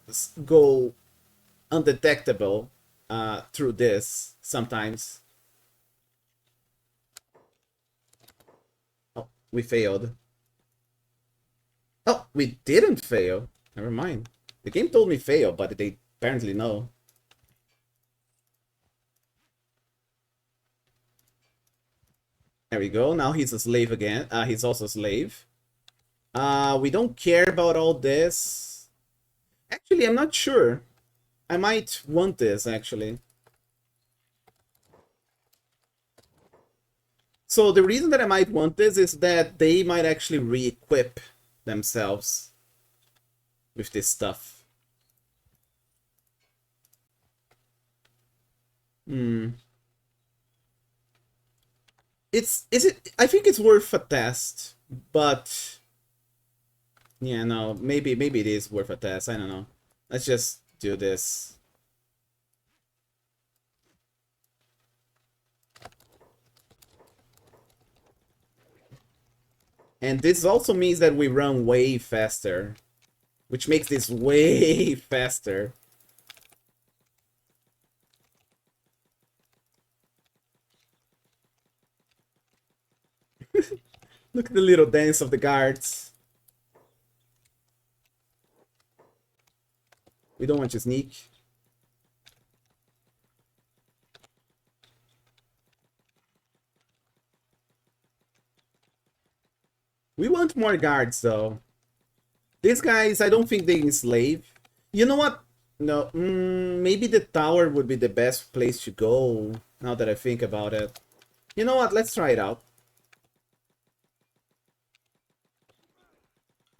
go undetectable through this sometimes. Oh, we failed. Oh, we didn't fail. Never mind. The game told me fail, but they apparently know. There we go. Now he's a slave again. He's also a slave. We don't care about all this. Actually, I'm not sure. I might want this, actually. So the reason that I might want this is that they might actually re-equip themselves with this stuff. I think it's worth a test, but yeah, no, maybe it is worth a test. I don't know. Let's just do this. And this also means that we run way faster, which makes this way faster. Look at the little dance of the guards. We don't want to sneak. We want more guards, though. These guys, I don't think they enslave. You know what? No, maybe the tower would be the best place to go, now that I think about it. You know what? Let's try it out.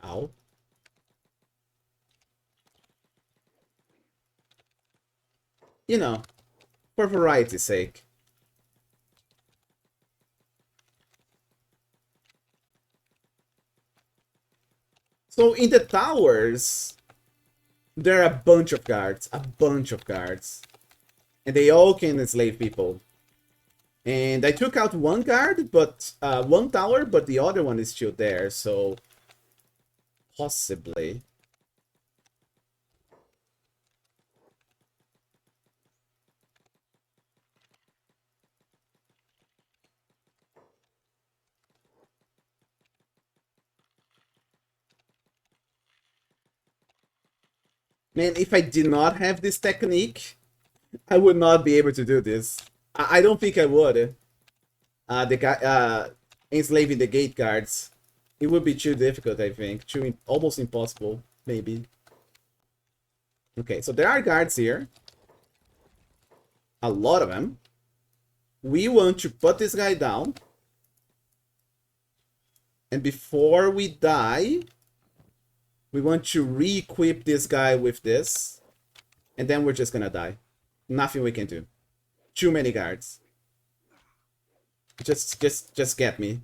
Ow. You know, for variety's sake. So in the towers, there are a bunch of guards. And they all can enslave people. And I took out one guard, but one tower, but the other one is still there, so possibly. Man, if I did not have this technique, I would not be able to do this. I don't think I would. The guy enslaving the gate guards. It would be too difficult, I think. Almost impossible, maybe. Okay, so there are guards here. A lot of them. We want to put this guy down. And before we die, we want to re-equip this guy with this. And then we're just gonna die. Nothing we can do. Too many guards. Just get me.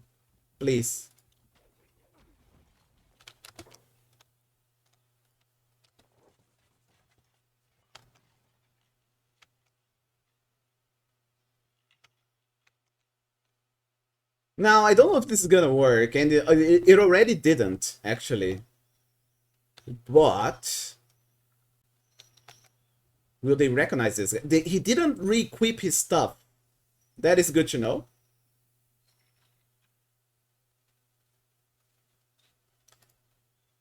Please. Now, I don't know if this is gonna work, and it already didn't, actually. But... will they recognize this? He didn't re-equip his stuff. That is good to know.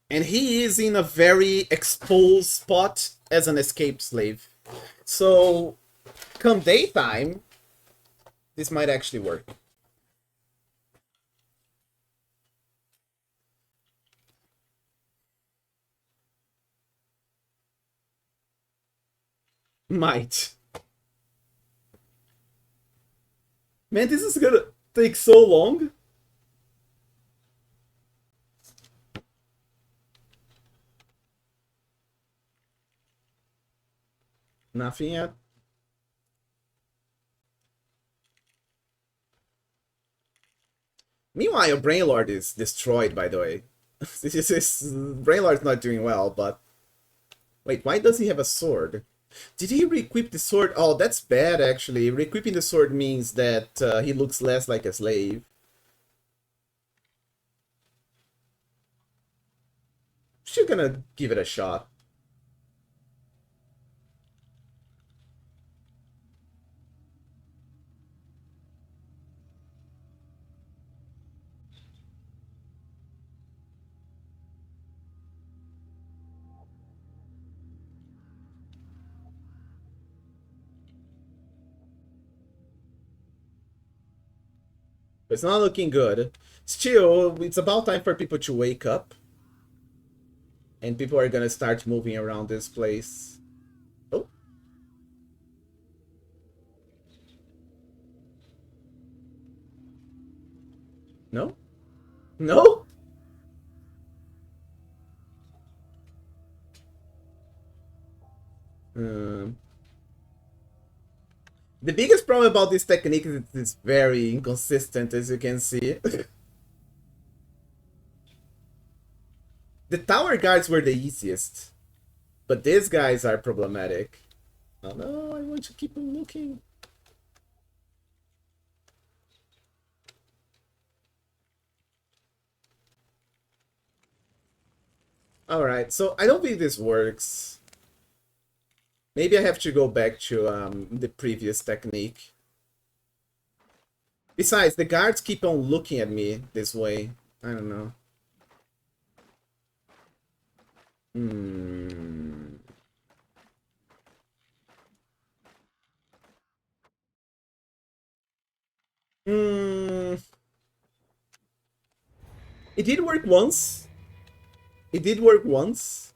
And he is in a very exposed spot as an escaped slave. So, come daytime, this might actually work. Might. Man, this is gonna take so long. Nothing yet. Meanwhile, Brainlord is destroyed, by the way. Brainlord's not doing well, but... wait, why does he have a sword? Did he re-equip the sword? Oh, that's bad, actually. Re-equipping the sword means that he looks less like a slave. Still gonna give it a shot. It's not looking good. Still, it's about time for people to wake up. And people are gonna start moving around this place. Oh. No? No? Um, the biggest problem about this technique is it's very inconsistent, as you can see. The tower guards were the easiest. But these guys are problematic. Oh no, I want to keep them looking. Alright, so I don't think this works. Maybe I have to go back to the previous technique. Besides, the guards keep on looking at me this way. I don't know. Hmm. Hmm. It did work once. It did work once.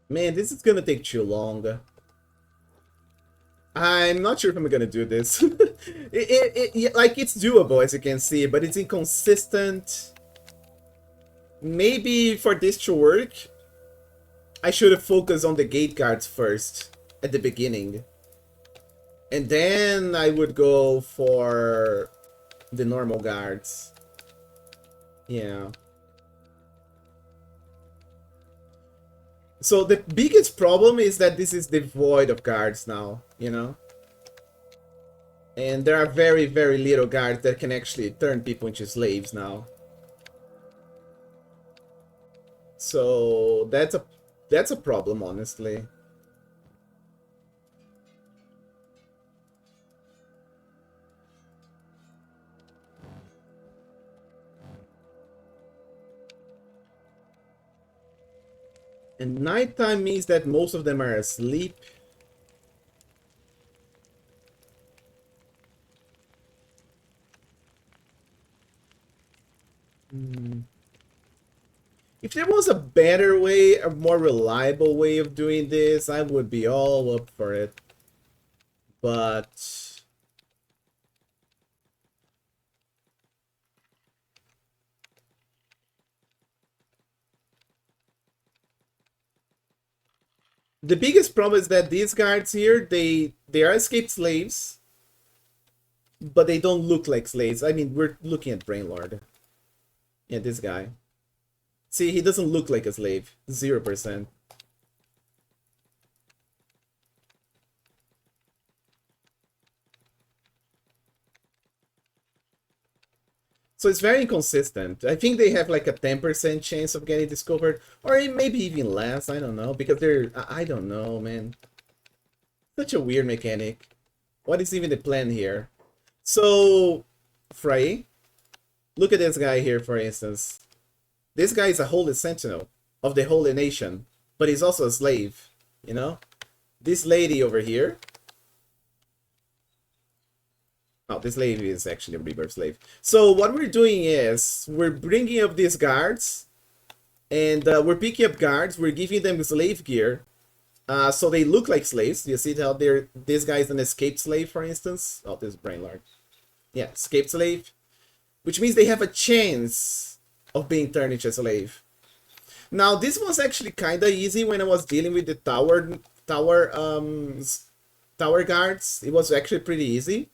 Man, this is gonna take too long. I'm not sure if I'm gonna do this. Like, it's doable, as you can see, but it's inconsistent. Maybe for this to work, I should have focused on the gate guards first, at the beginning. And then I would go for the normal guards. Yeah. So the biggest problem is that this is devoid of guards now, you know? And there are very, very little guards that can actually turn people into slaves now. So that's a problem, honestly. And nighttime means that most of them are asleep. If there was a better way, a more reliable way of doing this, I would be all up for it. But... The biggest problem is that these guards here, they are escaped slaves, but they don't look like slaves. I mean, we're looking at Brainlord. Yeah, this guy. See, he doesn't look like a slave. 0%. So it's very inconsistent. I think they have like a 10% chance of getting discovered, or maybe even less. I don't know, because they're. I don't know, man. Such a weird mechanic. What is even the plan here? So, Frey, look at this guy here, for instance. This guy is a holy sentinel of the holy nation, but he's also a slave, you know? This lady over here. Oh, this lady is actually a rebirth slave. So what we're doing is we're bringing up these guards, and we're picking up guards. We're giving them slave gear, so they look like slaves. You see how they're this guy is an escaped slave, for instance. Oh, this is Brainlord. Yeah, escaped slave, which means they have a chance of being turned into a slave. Now, this was actually kind of easy when I was dealing with the tower guards. It was actually pretty easy.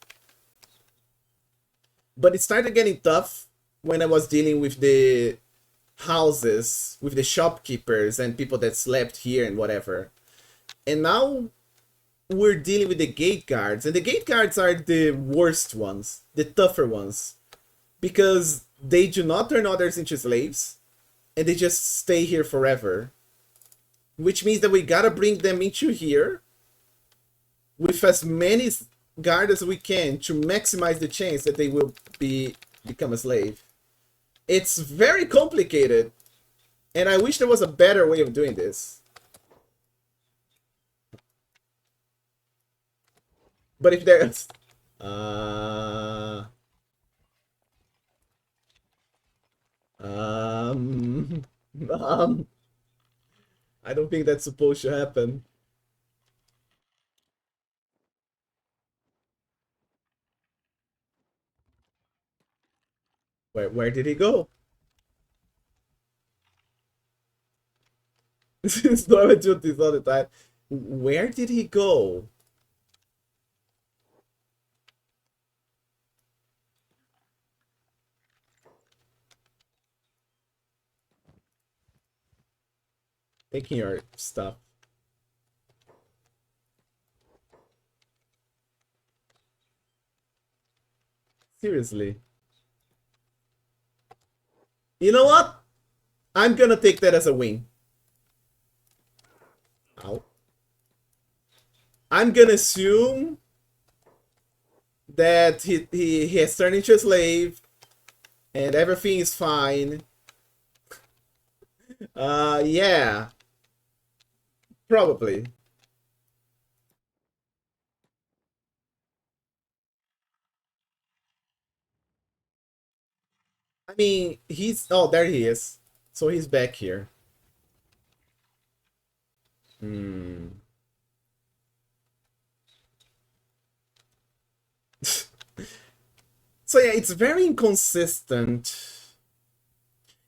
But it started getting tough when I was dealing with the houses, with the shopkeepers and people that slept here and whatever. And now we're dealing with the gate guards. And the gate guards are the worst ones, the tougher ones. Because they do not turn others into slaves. And they just stay here forever. Which means that we gotta bring them into here with as many guard as we can to maximize the chance that they will become a slave. It's very complicated, and I wish there was a better way of doing this. But if there's uh um um I don't think that's supposed to happen. Where did he go? Storm do this all the time. Where did he go? Taking your stuff. Seriously. You know what? I'm gonna take that as a win. Ow. I'm gonna assume that he has turned into a slave and everything is fine. Yeah, probably. I mean, he's oh there he is. So he's back here. Hmm. So yeah, it's very inconsistent.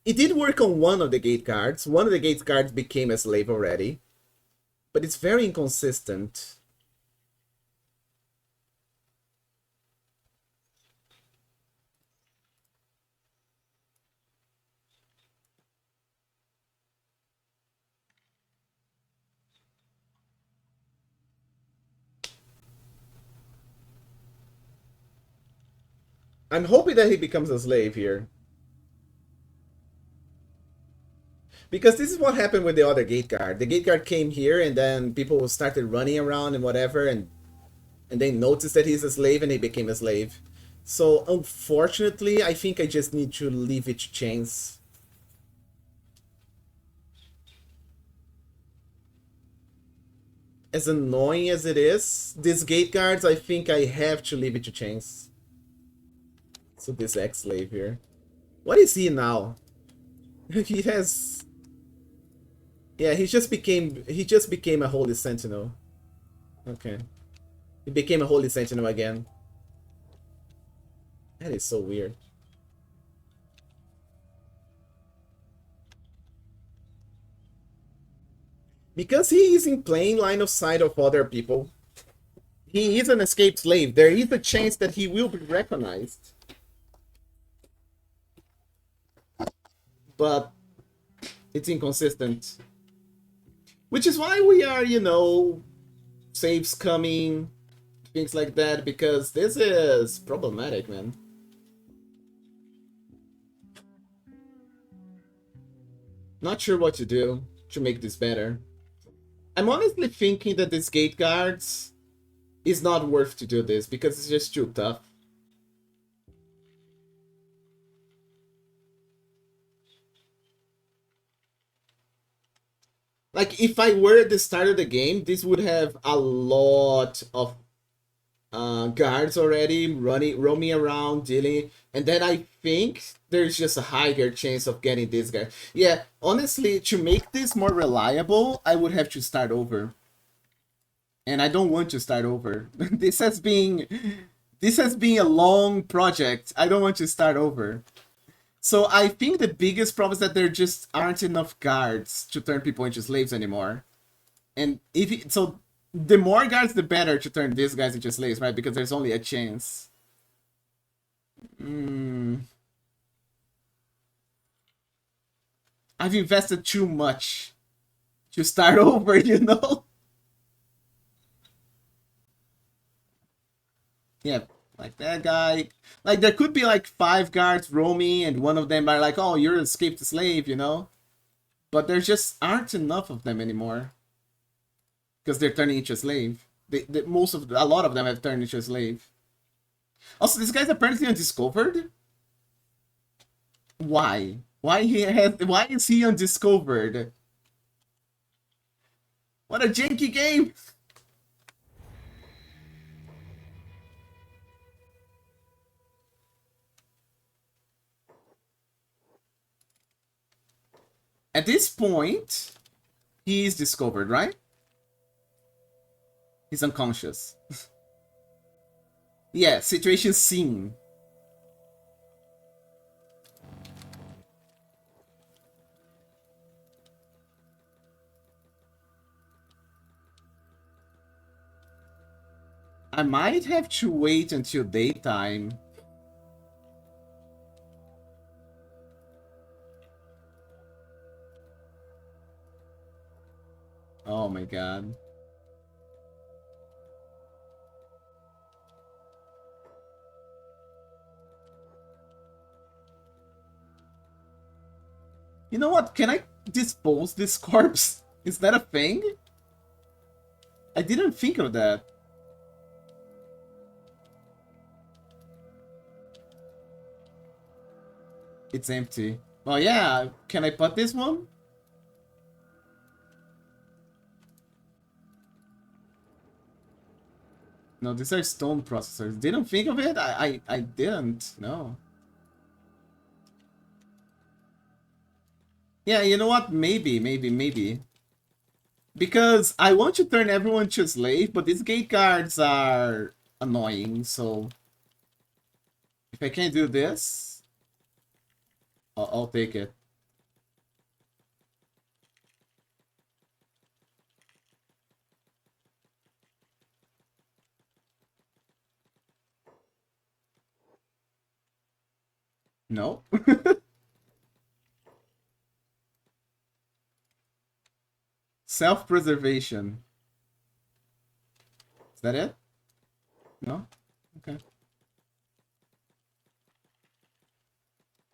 It did work on one of the gate guards. One of the gate guards became a slave already, but it's very inconsistent. I'm hoping that he becomes a slave here. Because this is what happened with the other gate guard. The gate guard came here and then people started running around and whatever and they noticed that he's a slave and he became a slave. So unfortunately, I think I just need to leave it to chance. As annoying as it is, these gate guards, I think I have to leave it to chance. So this ex-slave here. What is he now? He has... Yeah, he just became a holy sentinel. Okay. He became a holy sentinel again. That is so weird. Because he is in plain line of sight of other people. He is an escaped slave. There is a chance that he will be recognized. But it's inconsistent. Which is why we are, saves coming, things like that, because this is problematic, man. Not sure what to do to make this better. I'm honestly thinking that this gate guards is not worth to do this because it's just too tough. Like, if I were at the start of the game, this would have a lot of guards already roaming around, dealing, and then I think there's just a higher chance of getting this guy. Yeah, honestly, to make this more reliable, I would have to start over. And I don't want to start over. This has been a long project. I don't want to start over. So I think the biggest problem is that there just aren't enough guards to turn people into slaves anymore. And so the more guards, the better to turn these guys into slaves, right? Because there's only a chance. I've invested too much to start over, Yeah, like that guy. Like, there could be like 5 guards roaming, and one of them are like, oh, you're an escaped slave. But there just aren't enough of them anymore. Because they're turning into a slave. A lot of them have turned into a slave. Also, this guy's apparently undiscovered. Why? Why is he undiscovered? What a janky game! At this point, he is discovered, right? He's unconscious. Yeah, situation seen. I might have to wait until daytime. Oh my god. You know what? Can I dispose this corpse? Is that a thing? I didn't think of that. It's empty. Oh yeah, can I put this one? No, these are stone processors. Didn't think of it? I didn't. No. Yeah, you know what? Maybe. Because I want to turn everyone to slave, but these gate guards are annoying, so... If I can't do this... I'll take it. No? Self-preservation. Is that it? No? Okay.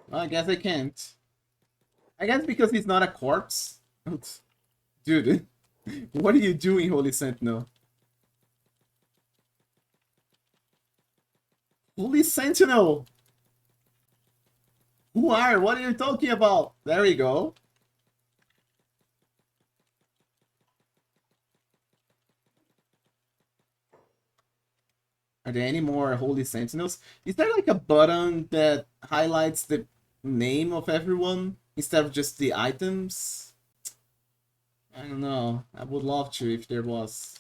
Well, I guess I can't. I guess because he's not a corpse. Dude, what are you doing, Holy Sentinel? Holy Sentinel! Who are? What are you talking about? There we go. Are there any more Holy Sentinels? Is there like a button that highlights the name of everyone instead of just the items? I don't know. I would love to if there was.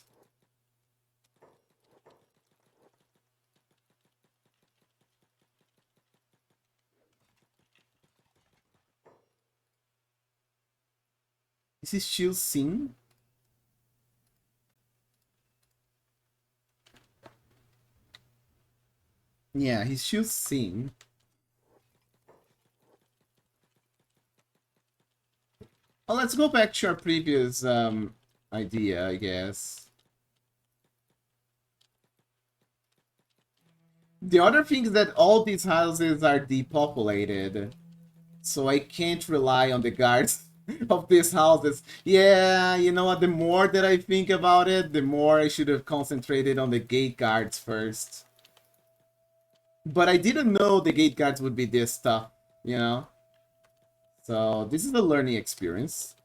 Is his shield seen? Yeah, he should sing. Well, let's go back to our previous idea, I guess. The other thing is that all these houses are depopulated, so I can't rely on the guards of these houses. Yeah, you know what? The more that I think about it, the more I should have concentrated on the gate guards first. But I didn't know the gate guards would be this tough, you know? So this is a learning experience.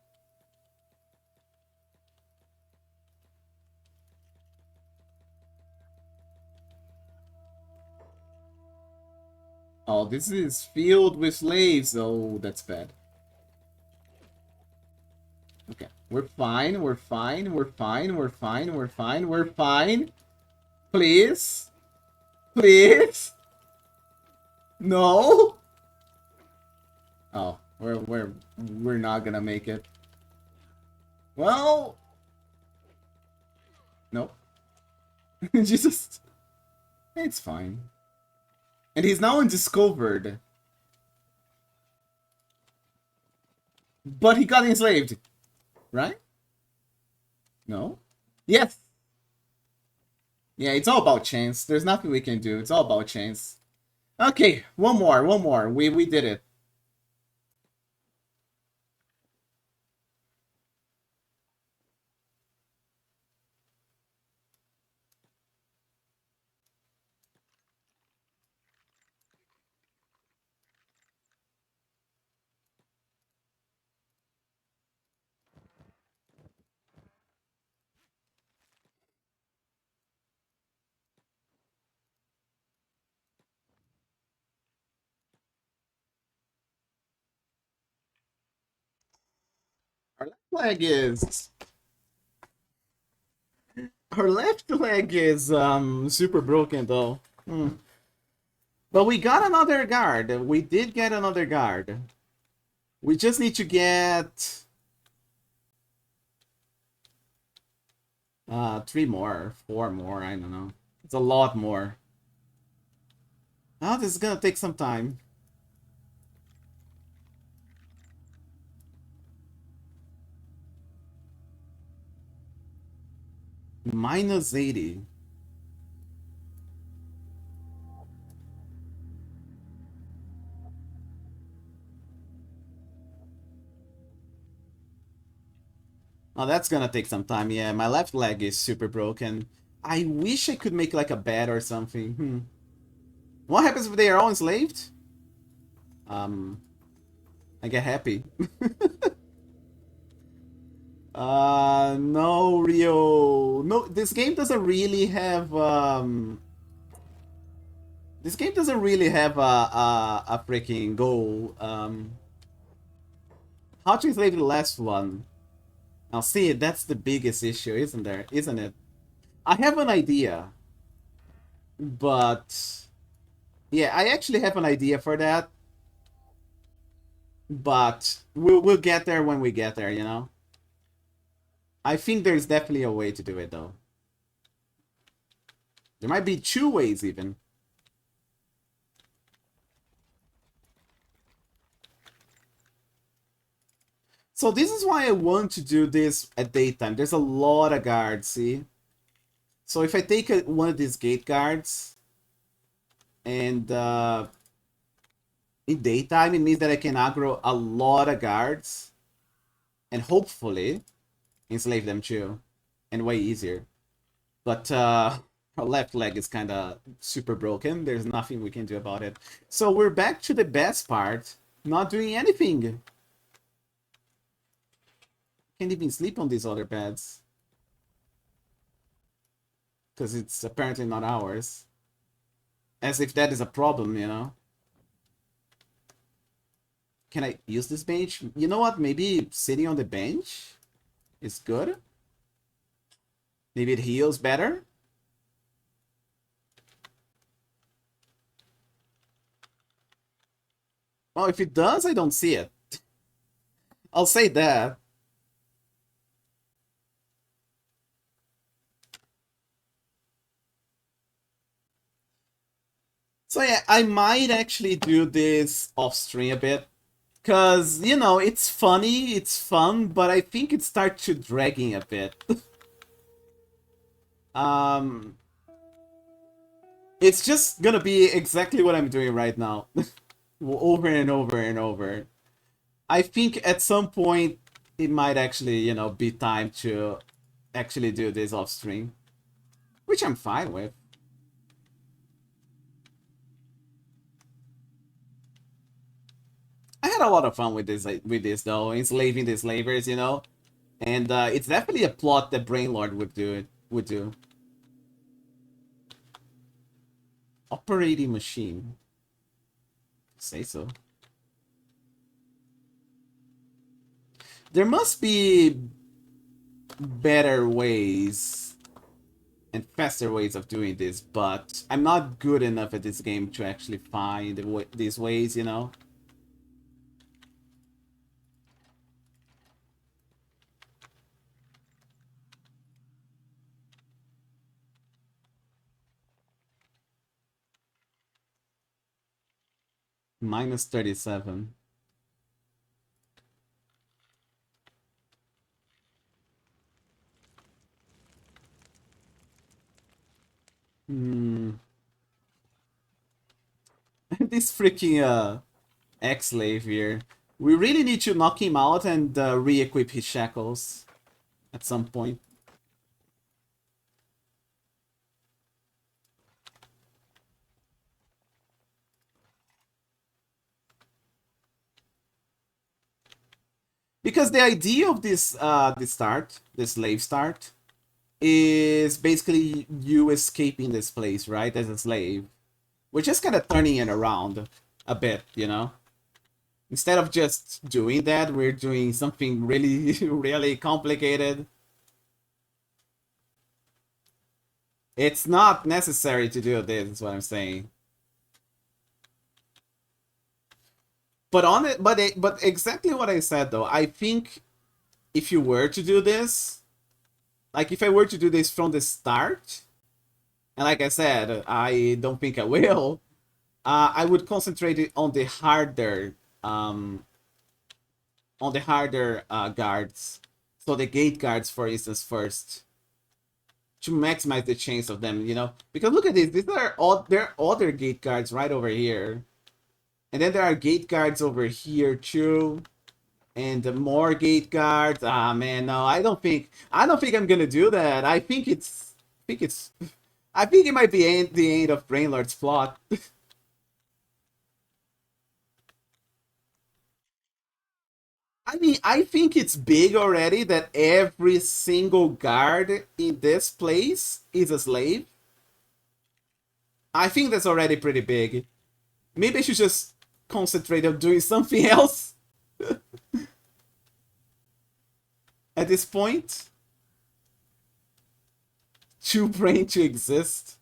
Oh, this is filled with slaves. Oh, that's bad. Okay, we're fine, we're fine, we're fine, we're fine, we're fine, we're fine. Please? Please? No? Oh, we're not gonna make it. Well, nope. Jesus. It's fine. And he's now undiscovered. But he got enslaved. Right? No? Yes! Yeah, it's all about chance. There's nothing we can do. It's all about chance. Okay, one more, one more. We did it. Our left leg is her left leg is super broken though. But we got another guard. We did get another guard. We just need to get 3 more, 4 more, I don't know. It's a lot more. Oh, this is gonna take some time. Minus 80. Oh, that's gonna take some time. Yeah, my left leg is super broken. I wish I could make like a bed or something. What happens if they are all enslaved? I get happy. No, Rio. No, this game doesn't really have this game doesn't really have a freaking goal. How to enslave the last one? Now, see, that's the biggest issue, isn't there? Isn't it? I have an idea, but yeah, I actually have an idea for that, but we'll get there when we get there, you know? I think there's definitely a way to do it, though. There might be 2 ways, even. So this is why I want to do this at daytime. There's a lot of guards, see? So if I take one of these gate guards, and in daytime, it means that I can aggro a lot of guards, and hopefully enslave them too, and way easier. But our left leg is kind of super broken. There's nothing we can do about it. So we're back to the best part, not doing anything. Can't even sleep on these other beds. Because it's apparently not ours. As if that is a problem, you know? Can I use this bench? You know what? Maybe sitting on the bench is good. Maybe it heals better. Well, if it does, I don't see it. I'll say that. So yeah, I might actually do this off stream a bit. Cause, you know, it's funny, it's fun, but I think it starts to dragging a bit. um it's just gonna be exactly what I'm doing right now. Over and over and over. I think at some point it might actually, you know, be time to actually do this off stream. Which I'm fine with. I had a lot of fun with this though, enslaving the slavers, you know? And it's definitely a plot that Brainlord would do. Operating machine. Say so. There must be better ways and faster ways of doing this, but I'm not good enough at this game to actually find these ways, you know? Minus 37. Hmm. This freaking ex-slave here. We really need to knock him out and re-equip his shackles at some point. Because the idea of this slave start, is basically you escaping this place, right, as a slave. We're just kind of turning it around a bit, you know? Instead of just doing that, we're doing something really, really complicated. It's not necessary to do this, is what I'm saying. But on it, but exactly what I said though. I think if you were to do this, like if I were to do this from the start, and like I said, I don't think I will. I would concentrate it um, on the harder guards. So the gate guards, for instance, first to maximize the chance of them, you know, because look at this. These are all there are other gate guards right over here, and then there are gate guards over here too, and more gate guards. Ah man, no, I don't think I'm gonna do that. I think it might be the end of Brainlord's plot. I mean, I think it's big already that every single guard in this place is a slave. I think that's already pretty big. Maybe I should just concentrate on doing something else at this point. Too brain to exist.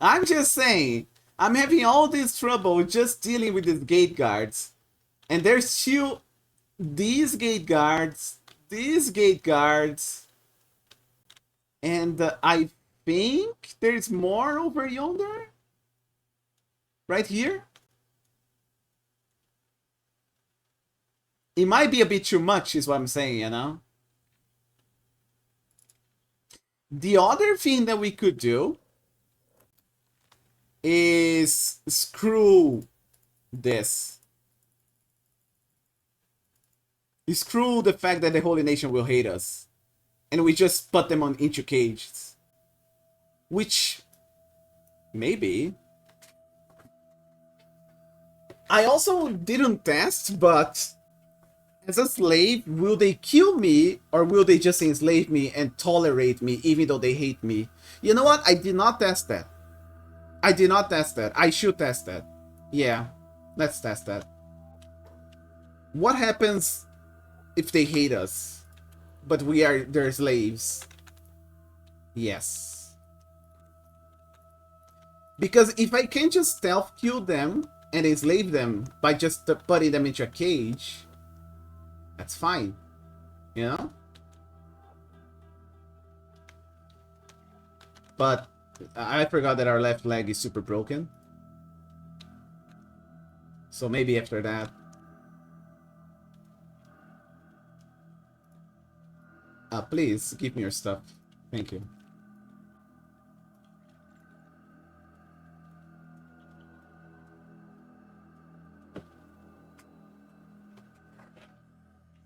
I'm just saying, I'm having all this trouble just dealing with these gate guards. And there's still these gate guards, and I think there's more over yonder, right here. It might be a bit too much, is what I'm saying, you know. The other thing that we could do is screw this. Screw the fact that the Holy Nation will hate us. And we just put them on into cages. Which, maybe. I also didn't test, but as a slave, will they kill me or will they just enslave me and tolerate me even though they hate me? You know what? I did not test that. I did not test that. I should test that. Yeah, let's test that. What happens if they hate us, but we are their slaves? Yes. Because if I can just stealth kill them and enslave them by just putting them into a cage, that's fine. You know? But I forgot that our left leg is super broken. So maybe after that. Please, give me your stuff. Thank you.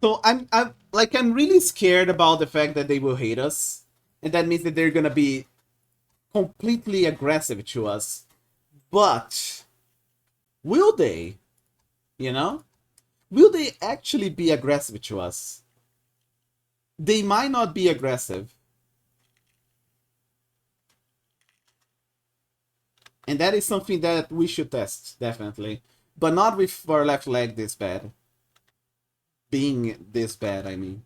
So I'm really scared about the fact that they will hate us. And that means that they're gonna be completely aggressive to us. But will they? You know? Will they actually be aggressive to us? They might not be aggressive. And that is something that we should test, definitely. But not with our left leg this bad. Being this bad, I mean.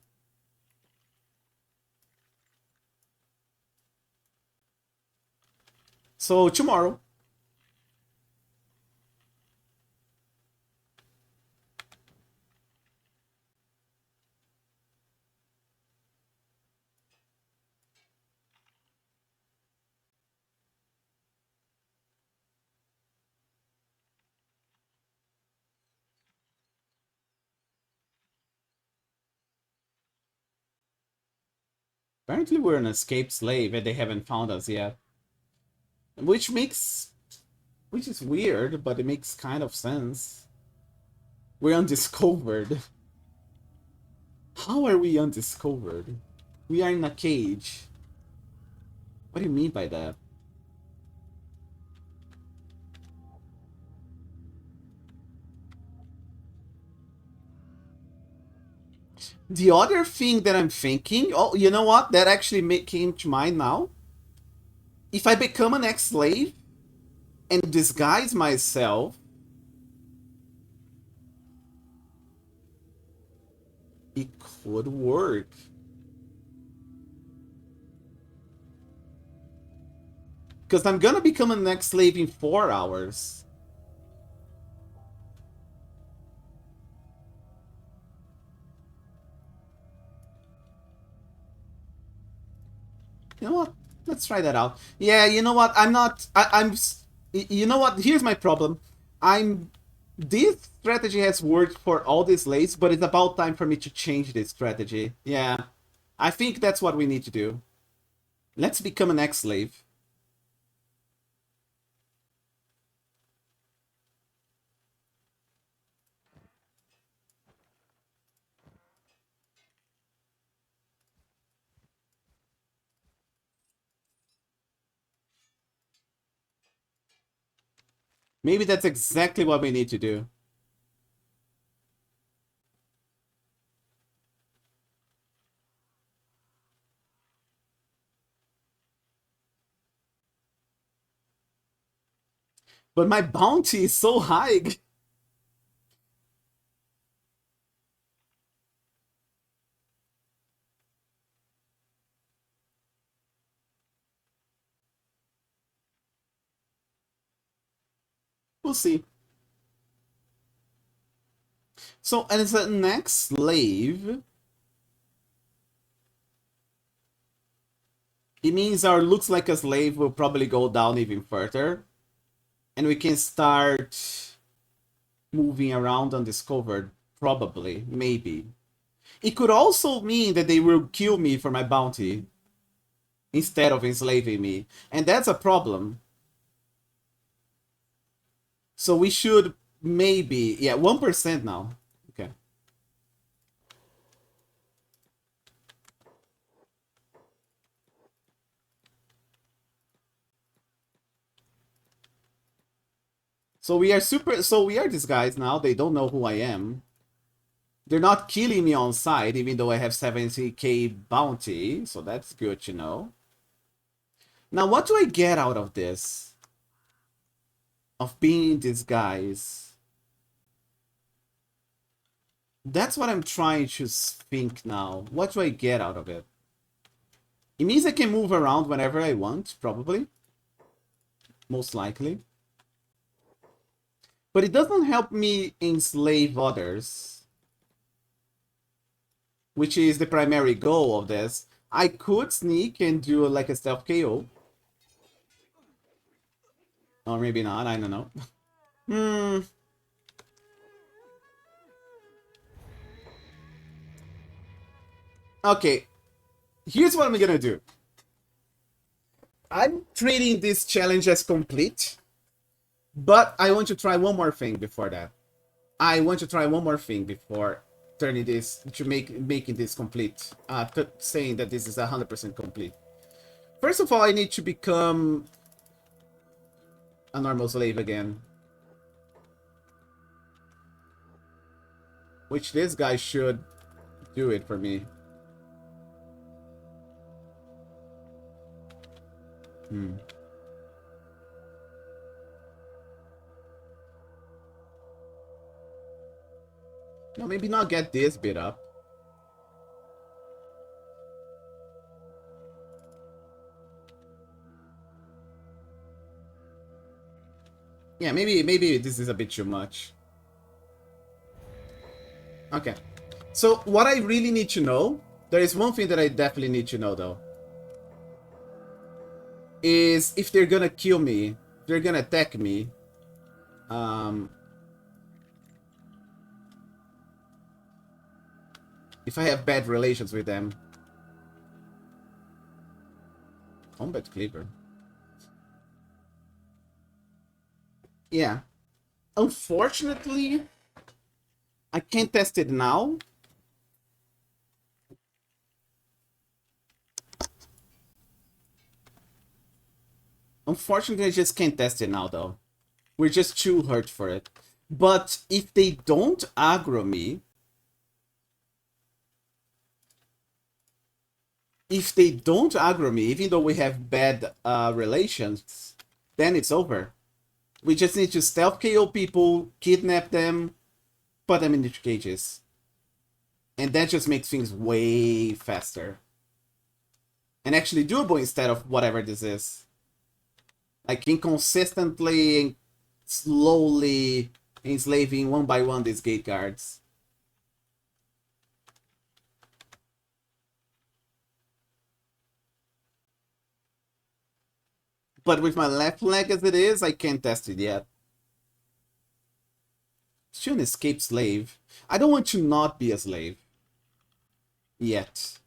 So tomorrow. Apparently we're an escaped slave and they haven't found us yet. Which is weird, but it makes kind of sense. We're undiscovered. How are we undiscovered? We are in a cage. What do you mean by that? The other thing that I'm thinking, oh, you know what? That actually came to mind now. If I become an ex-slave and disguise myself, it could work. Because I'm gonna become an ex-slave in 4 hours. You know what? Let's try that out. Yeah, you know what? I'm not. I'm. You know what? Here's my problem. I'm. This strategy has worked for all these lates, but it's about time for me to change this strategy. Yeah. I think that's what we need to do. Let's become an ex-slave. Maybe that's exactly what we need to do. But my bounty is so high. We'll see. So, and it's a next slave. It means our looks like a slave will probably go down even further. And we can start moving around undiscovered. Probably. Maybe. It could also mean that they will kill me for my bounty instead of enslaving me. And that's a problem. So we should maybe... Yeah, 1% now. Okay. So we are super... So we are these guys now. They don't know who I am. They're not killing me on sight, even though I have 70k bounty. So that's good to know. Now, what do I get out of this? Of being in disguise? That's what I'm trying to think now. What do I get out of it? It means I can move around whenever I want, probably. Most likely. But it doesn't help me enslave others. Which is the primary goal of this. I could sneak and do like a stealth KO. Or maybe not, I don't know. Okay, here's what I'm gonna do. I'm treating this challenge as complete, but I want to try one more thing before that. I want to try one more thing before turning this to making this complete. Saying that this is 100% complete. First of all, I need to become a normal slave again, which this guy should do it for me. Hmm. No, maybe not get this bit up. Yeah, maybe this is a bit too much. Okay. So what I really need to know, there is one thing that I definitely need to know though, is if they're gonna kill me, if they're gonna attack me, um, if I have bad relations with them. Combat Cleaver. Yeah. Unfortunately, I can't test it now. Unfortunately, I just can't test it now, though. We're just too hurt for it. But if they don't aggro me, even though we have bad relations, then it's over. We just need to stealth KO people, kidnap them, put them in the cages. And that just makes things way faster. And actually doable instead of whatever this is. Like inconsistently and slowly enslaving one by one these gate guards. But with my left leg as it is, I can't test it yet. Still an escaped slave. I don't want to not be a slave. Yet.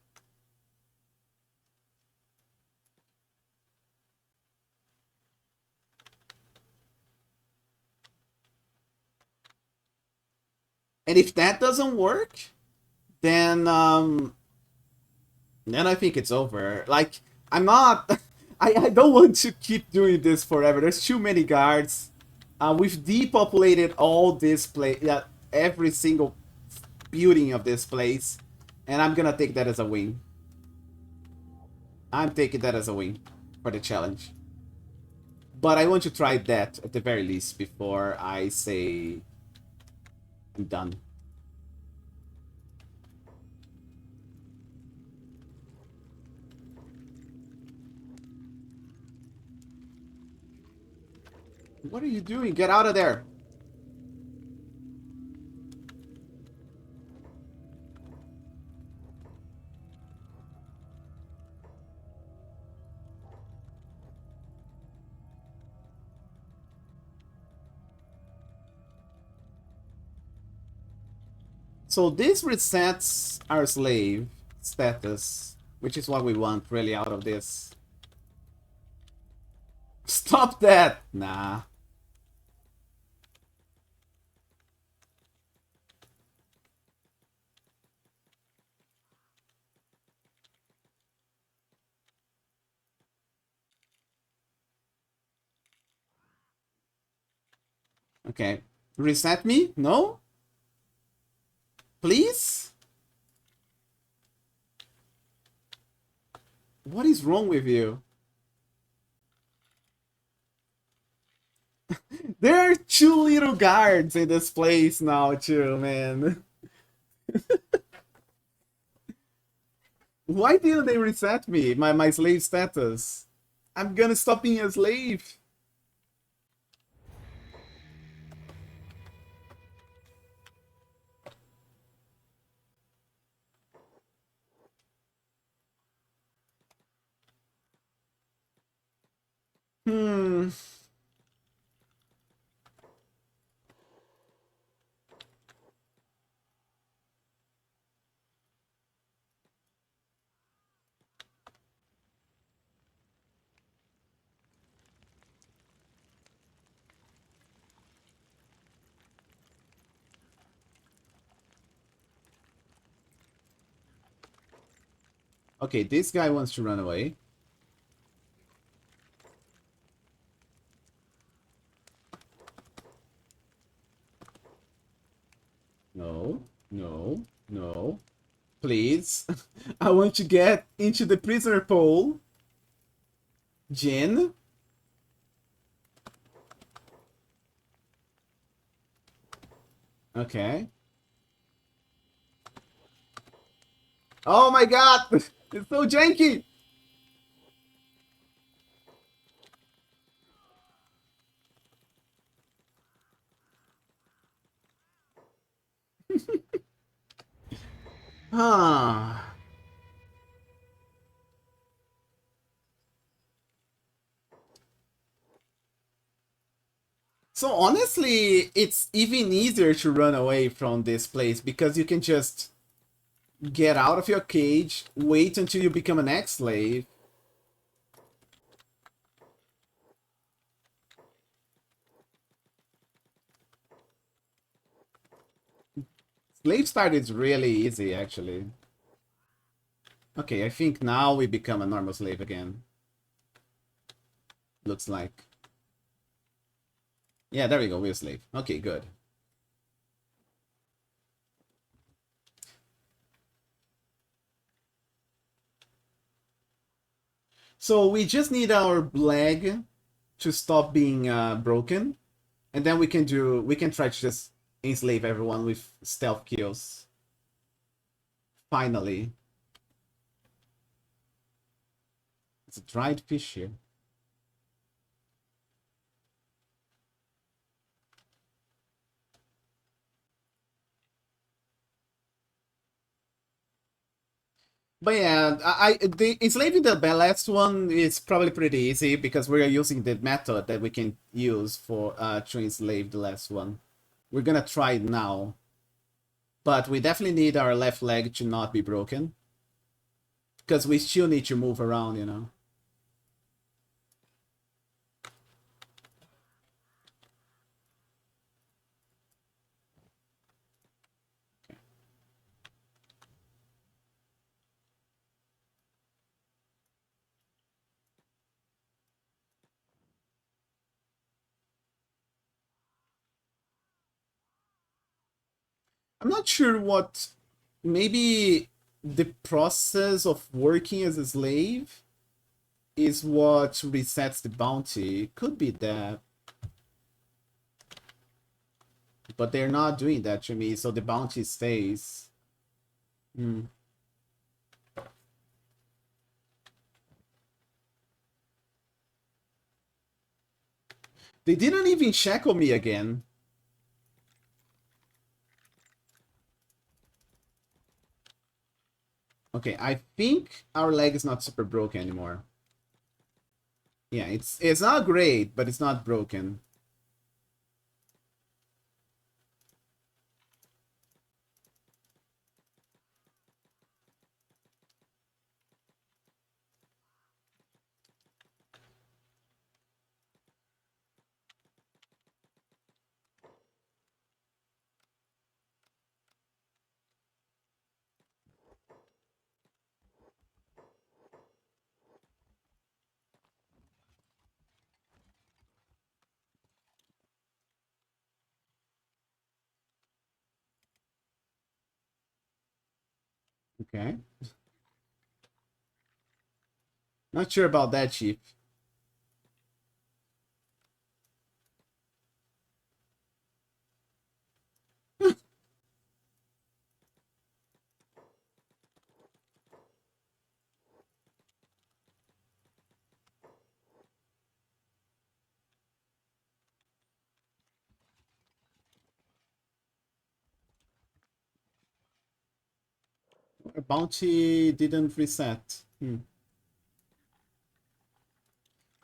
And if that doesn't work, then I think it's over. Like, I'm not... I don't want to keep doing this forever. There's too many guards. We've depopulated all this place, yeah, every single building of this place, and I'm gonna take that as a win. I'm taking that as a win for the challenge. But I want to try that at the very least before I say I'm done. What are you doing? Get out of there! So this resets our slave status, which is what we want really out of this. Stop that! Nah. Okay. Reset me? No? Please? What is wrong with you? There are two little guards in this place now too, man. Why didn't they reset me, my slave status? I'm gonna stop being a slave. Hmm. Okay, this guy wants to run away. No, no, no. Please. I want to get into the prisoner pole. Jin. Okay. Oh my god! It's so janky! Huh. So honestly, it's even easier to run away from this place because you can just get out of your cage, wait until you become an ex-slave. Slave start is really easy, actually. Okay, I think now we become a normal slave again. Looks like. Yeah, there we go, we're a slave. Okay, good. So we just need our leg to stop being broken, and then we can try to just enslave everyone with stealth kills. Finally. It's a dried fish here. But yeah, the enslaving the last one is probably pretty easy because we are using the method that we can use for to enslave the last one. We're gonna try it now, but we definitely need our left leg to not be broken because we still need to move around, you know. I'm not sure what. Maybe the process of working as a slave is what resets the bounty. Could be that. But they're not doing that to me, so the bounty stays. Hmm. They didn't even shackle me again. Okay, I think our leg is not super broken anymore. Yeah, it's not great, but it's not broken. Okay. Not sure about that, Chief. Our bounty didn't reset. Hmm.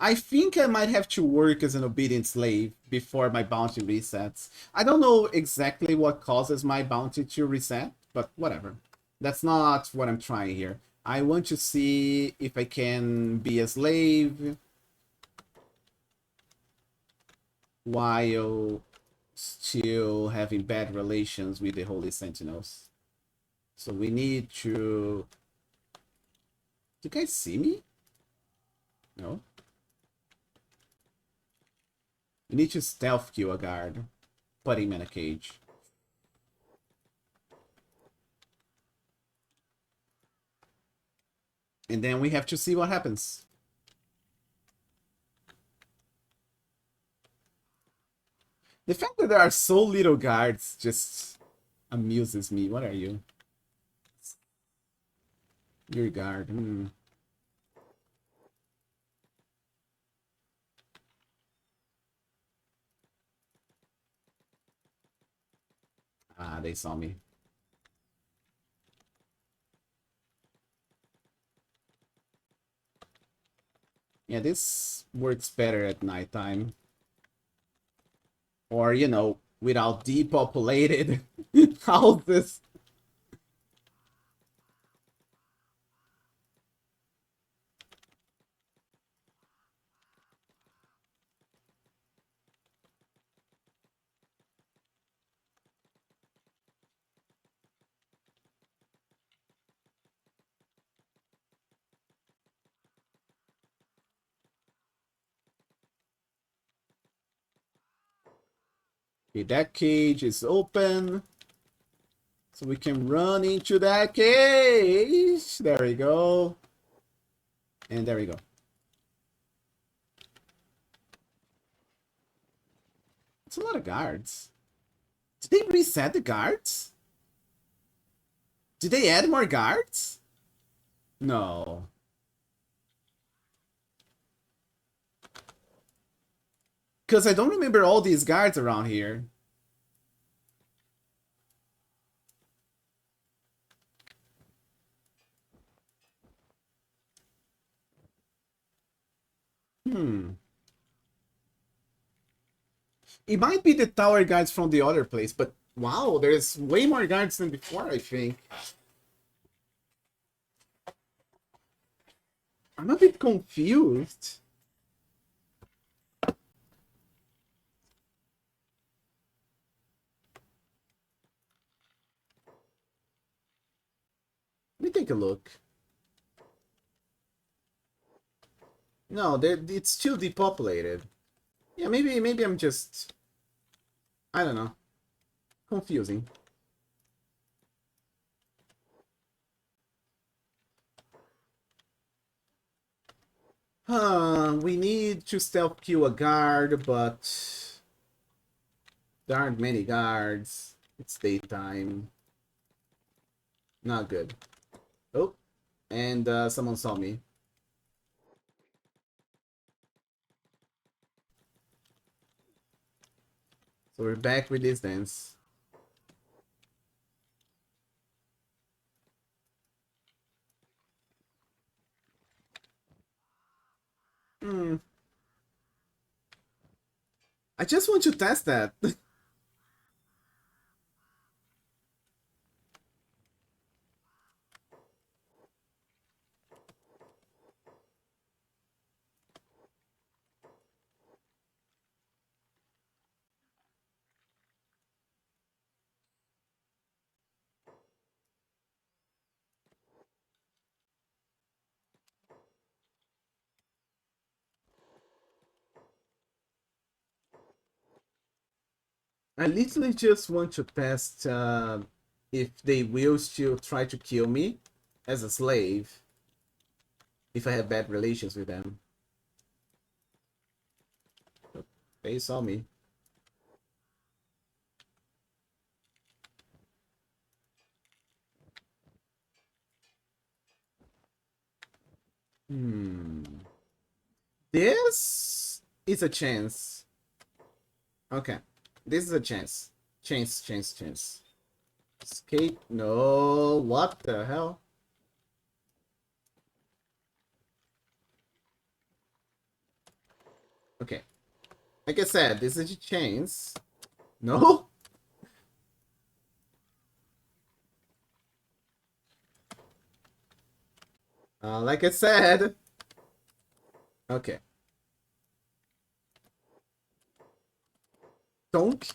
I think I might have to work as an obedient slave before my bounty resets. I don't know exactly what causes my bounty to reset, but whatever. That's not what I'm trying here. I want to see if I can be a slave while still having bad relations with the Holy Sentinels. So we need to You guys see me? No? You need to stealth kill a guard. Put him in a cage. And then we have to see what happens. The fact that there are so little guards just amuses me. What are you? Your guard. Hmm. Ah, they saw me. Yeah, this works better at nighttime. Or, you know, without depopulated houses. Okay, that cage is open. So we can run into that cage. There we go. And there we go. It's a lot of guards. Did they reset the guards? Did they add more guards? No. Because I don't remember all these guards around here. Hmm. It might be the tower guards from the other place, but wow, there's way more guards than before, I think. I'm a bit confused. Let me take a look. No, it's still depopulated. Yeah, maybe I'm just... I don't know. Confusing. We need to stealth kill a guard, but... there aren't many guards. It's daytime. Not good. Oh, and someone saw me. So we're back with this dance. Hmm. I just want to test that. I literally just want to test if they will still try to kill me as a slave if I have bad relations with them. They saw me. Hmm. This is a chance. Okay. This is a chance. Chance. Escape? No. What the hell? Okay. Like I said, this is a chance. No? Like I said. Okay. Don't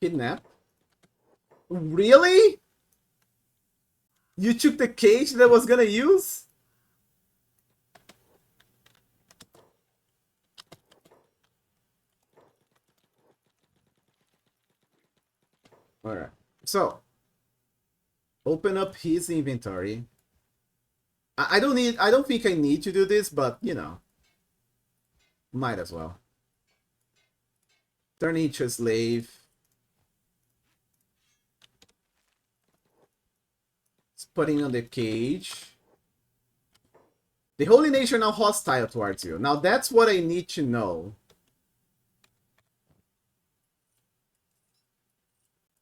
kidnap. Really? You took the cage that I was gonna use? Alright. So, open up his inventory. I don't think I need to do this, but you know. Might as well. Turn into a slave. It's putting on the cage. The Holy Nation now hostile towards you. Now that's what I need to know.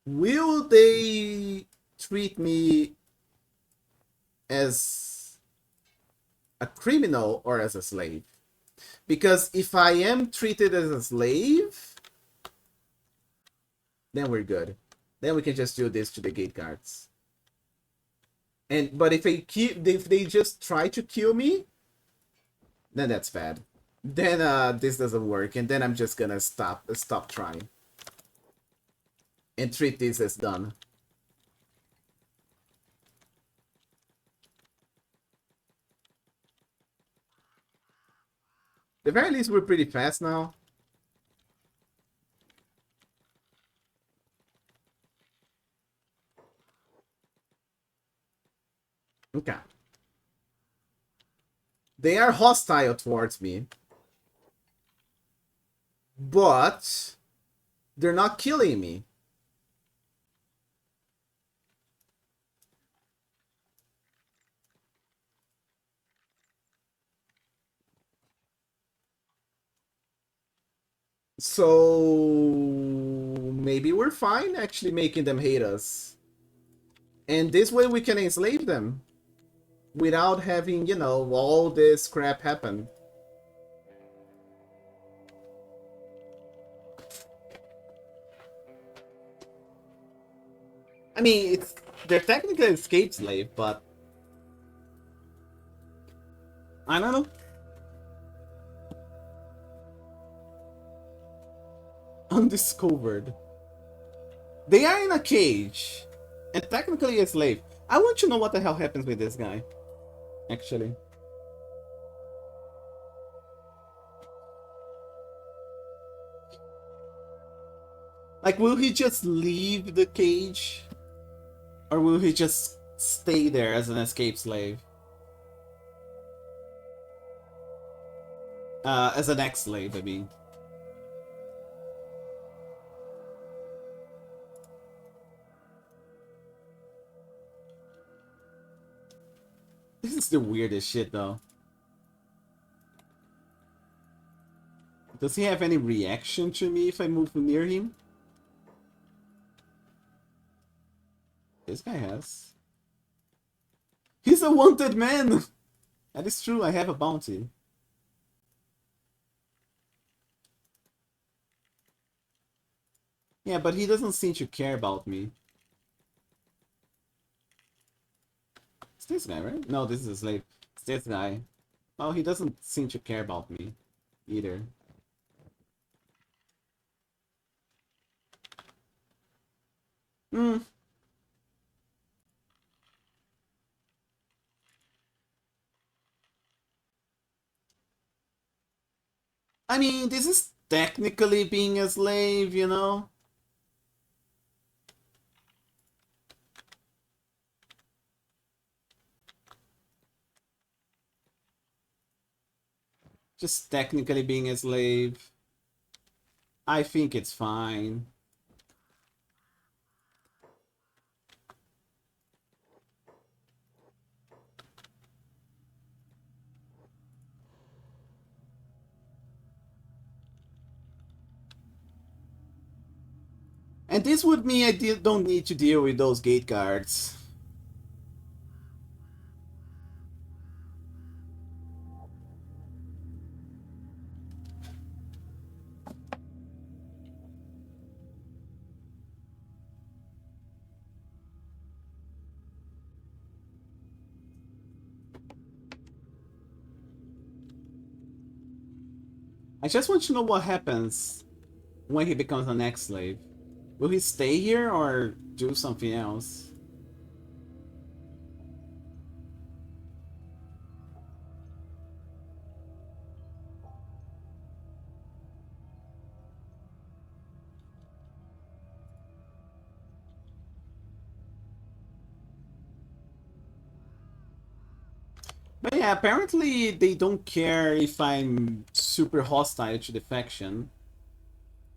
Will they treat me as a criminal or as a slave? Because if I am treated as a slave, then we're good. Then we can just do this to the gate guards. But if they just try to kill me, then that's bad. Then this doesn't work, and then I'm just gonna stop trying and treat this as done. At the very least, we're pretty fast now. Okay. They are hostile towards me. But they're not killing me. So maybe we're fine actually making them hate us. And this way we can enslave them without having, you know, all this crap happen. I mean, they're technically an escape slave, but I don't know. Undiscovered. They are in a cage and technically a slave. I want to know what the hell happens with this guy, actually. Like, will he just leave the cage? Or will he just stay there as an escape slave? As an ex-slave, I mean. This is the weirdest shit, though. Does he have any reaction to me if I move near him? This guy has. He's a wanted man! That is true, I have a bounty. Yeah, but he doesn't seem to care about me. It's this guy, right? No, this is a slave. It's this guy. Oh, he doesn't seem to care about me either. Hmm. I mean, this is technically being a slave, you know? Just technically being a slave. I think it's fine. And this would mean I don't need to deal with those gate guards. I just want to know what happens when he becomes an ex-slave. Will he stay here or do something else? yeah, apparently they don't care if I'm super hostile to the faction,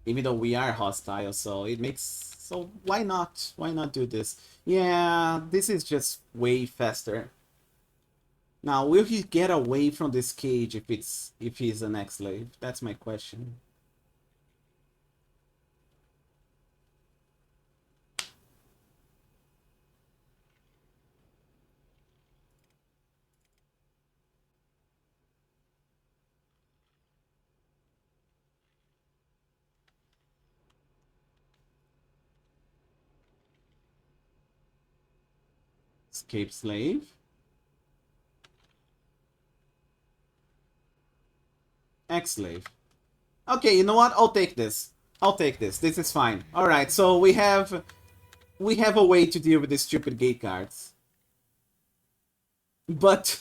even though we are hostile. So it makes why not? Why not do this? Yeah, this is just way faster. Now, will he get away from this cage if he's an ex-slave? That's my question. Escape slave. Ex-slave. Okay, you know what? I'll take this. I'll take this. This is fine. Alright, so we have a way to deal with these stupid gate guards. But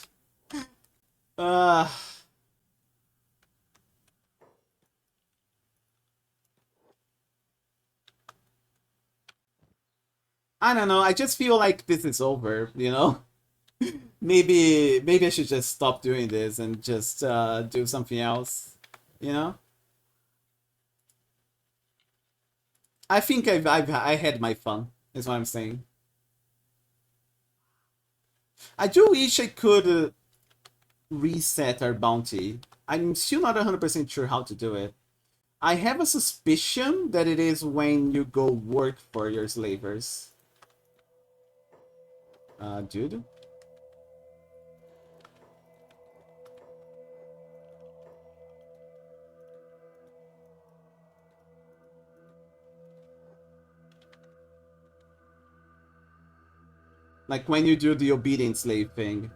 uh I don't know, I just feel like this is over, you know? Maybe I should just stop doing this and just do something else, you know? I think I had my fun, is what I'm saying. I do wish I could reset our bounty. I'm still not 100% sure how to do it. I have a suspicion that it is when you go work for your slavers. Dude? Like when you do the obedient slave thing.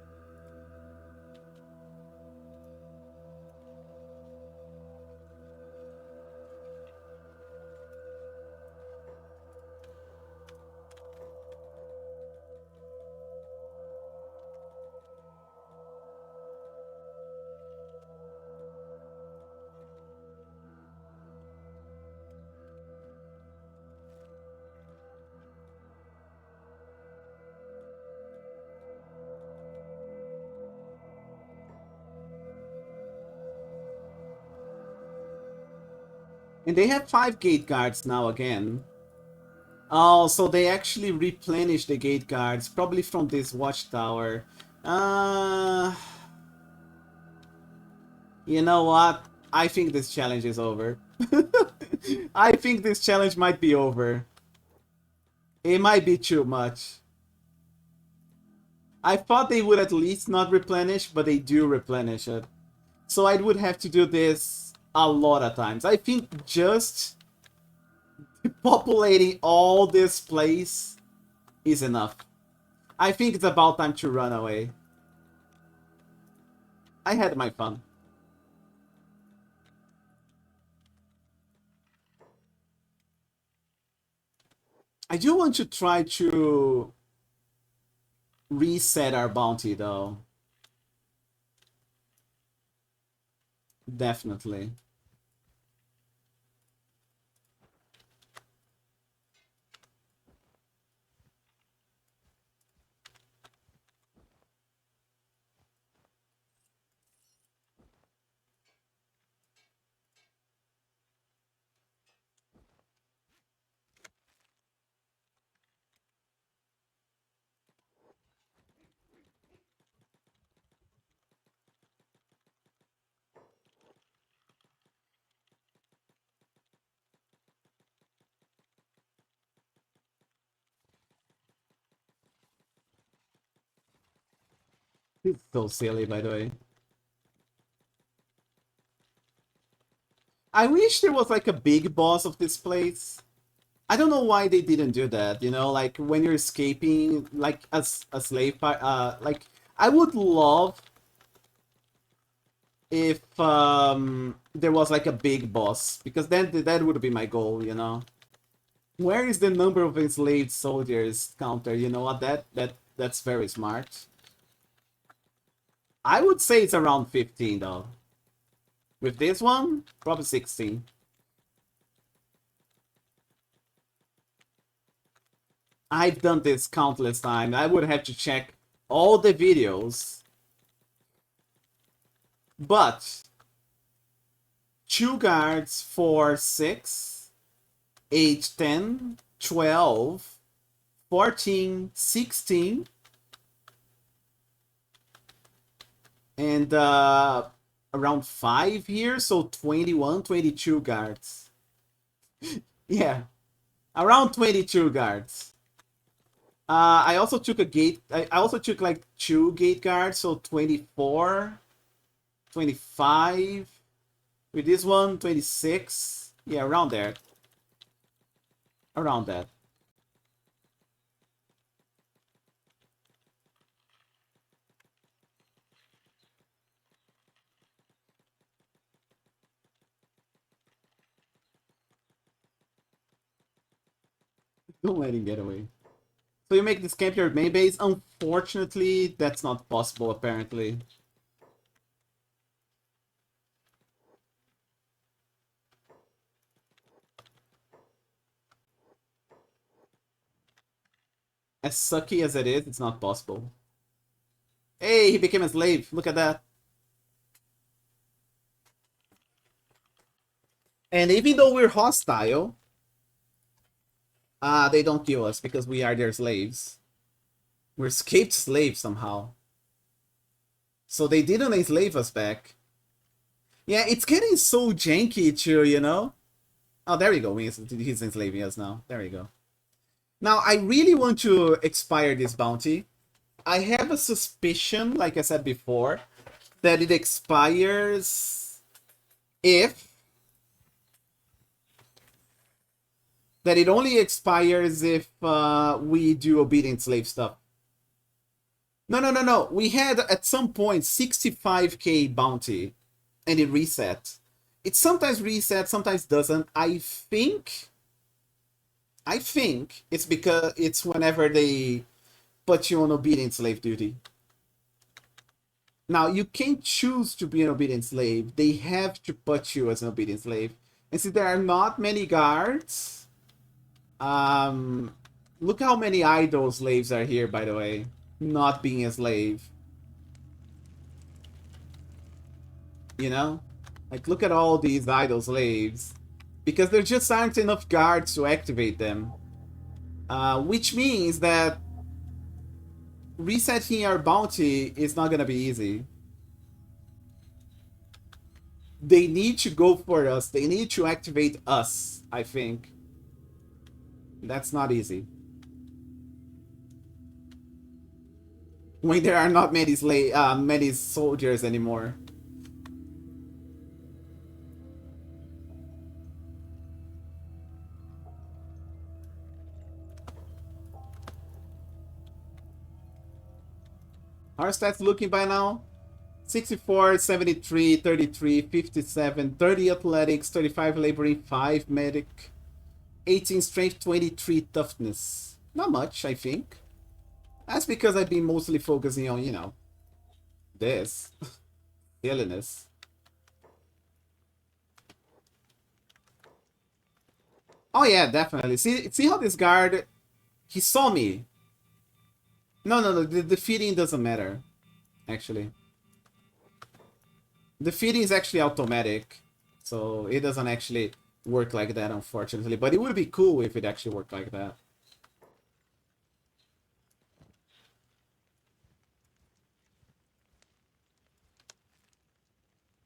And they have 5 gate guards now again. Oh, so they actually replenish the gate guards, probably from this watchtower. Uh, you know what? I think this challenge is over. I think this challenge might be over. It might be too much. I thought they would at least not replenish, but they do replenish it. So I would have to do this a lot of times. I think just populating all this place is enough. I think it's about time to run away. I had my fun. I do want to try to reset our bounty though. Definitely. It's so silly, by the way. I wish there was like a big boss of this place. I don't know why they didn't do that, you know, like when you're escaping like as a slave like I would love if there was like a big boss, because then that would be my goal, you know. Where is the number of enslaved soldiers counter? You know what, that's very smart. I would say it's around 15 though. With this one, probably 16. I've done this countless times. I would have to check all the videos But 2 guards for 6, 8, 10, 12, 14, 16, and around 5 here, so 21, 22 guards. Yeah, around 22 guards. I also took a gate. I also took like 2 gate guards, so 24, 25. With this one, 26. Yeah, around there. Around that. Don't let him get away. So you make this camp your main base? Unfortunately, that's not possible, apparently. As sucky as it is, it's not possible. Hey, he became a slave. Look at that. And even though we're hostile, they don't kill us because we are their slaves. We're escaped slaves somehow. So they didn't enslave us back. Yeah, it's getting so janky too, you know? Oh, there we go. He's enslaving us now. There we go. Now, I really want to expire this bounty. I have a suspicion, like I said before, that it expires if... That it only expires if we do obedient slave stuff. No. We had at some point 65k bounty, and it reset. It sometimes resets, sometimes doesn't. I think it's because it's whenever they put you on obedient slave duty. Now, you can't choose to be an obedient slave. They have to put you as an obedient slave. And since there are not many guards, look how many idle slaves are here, by the way. Not being a slave. You know? Like, look at all these idle slaves. Because there just aren't enough guards to activate them. Which means that resetting our bounty is not gonna be easy. They need to go for us. They need to activate us, I think. That's not easy. When there are not many many soldiers anymore. How are stats looking by now? 64, 73, 33, 57, 30 athletics, 35 laboring, 5 medic, 18 strength, 23 toughness. Not much, I think. That's because I've been mostly focusing on, you know, this. Silliness. Oh yeah, definitely. See how this guard, he saw me. No, the feeding doesn't matter, actually. The feeding is actually automatic, so it doesn't actually work like that, unfortunately. But it would be cool if it actually worked like that.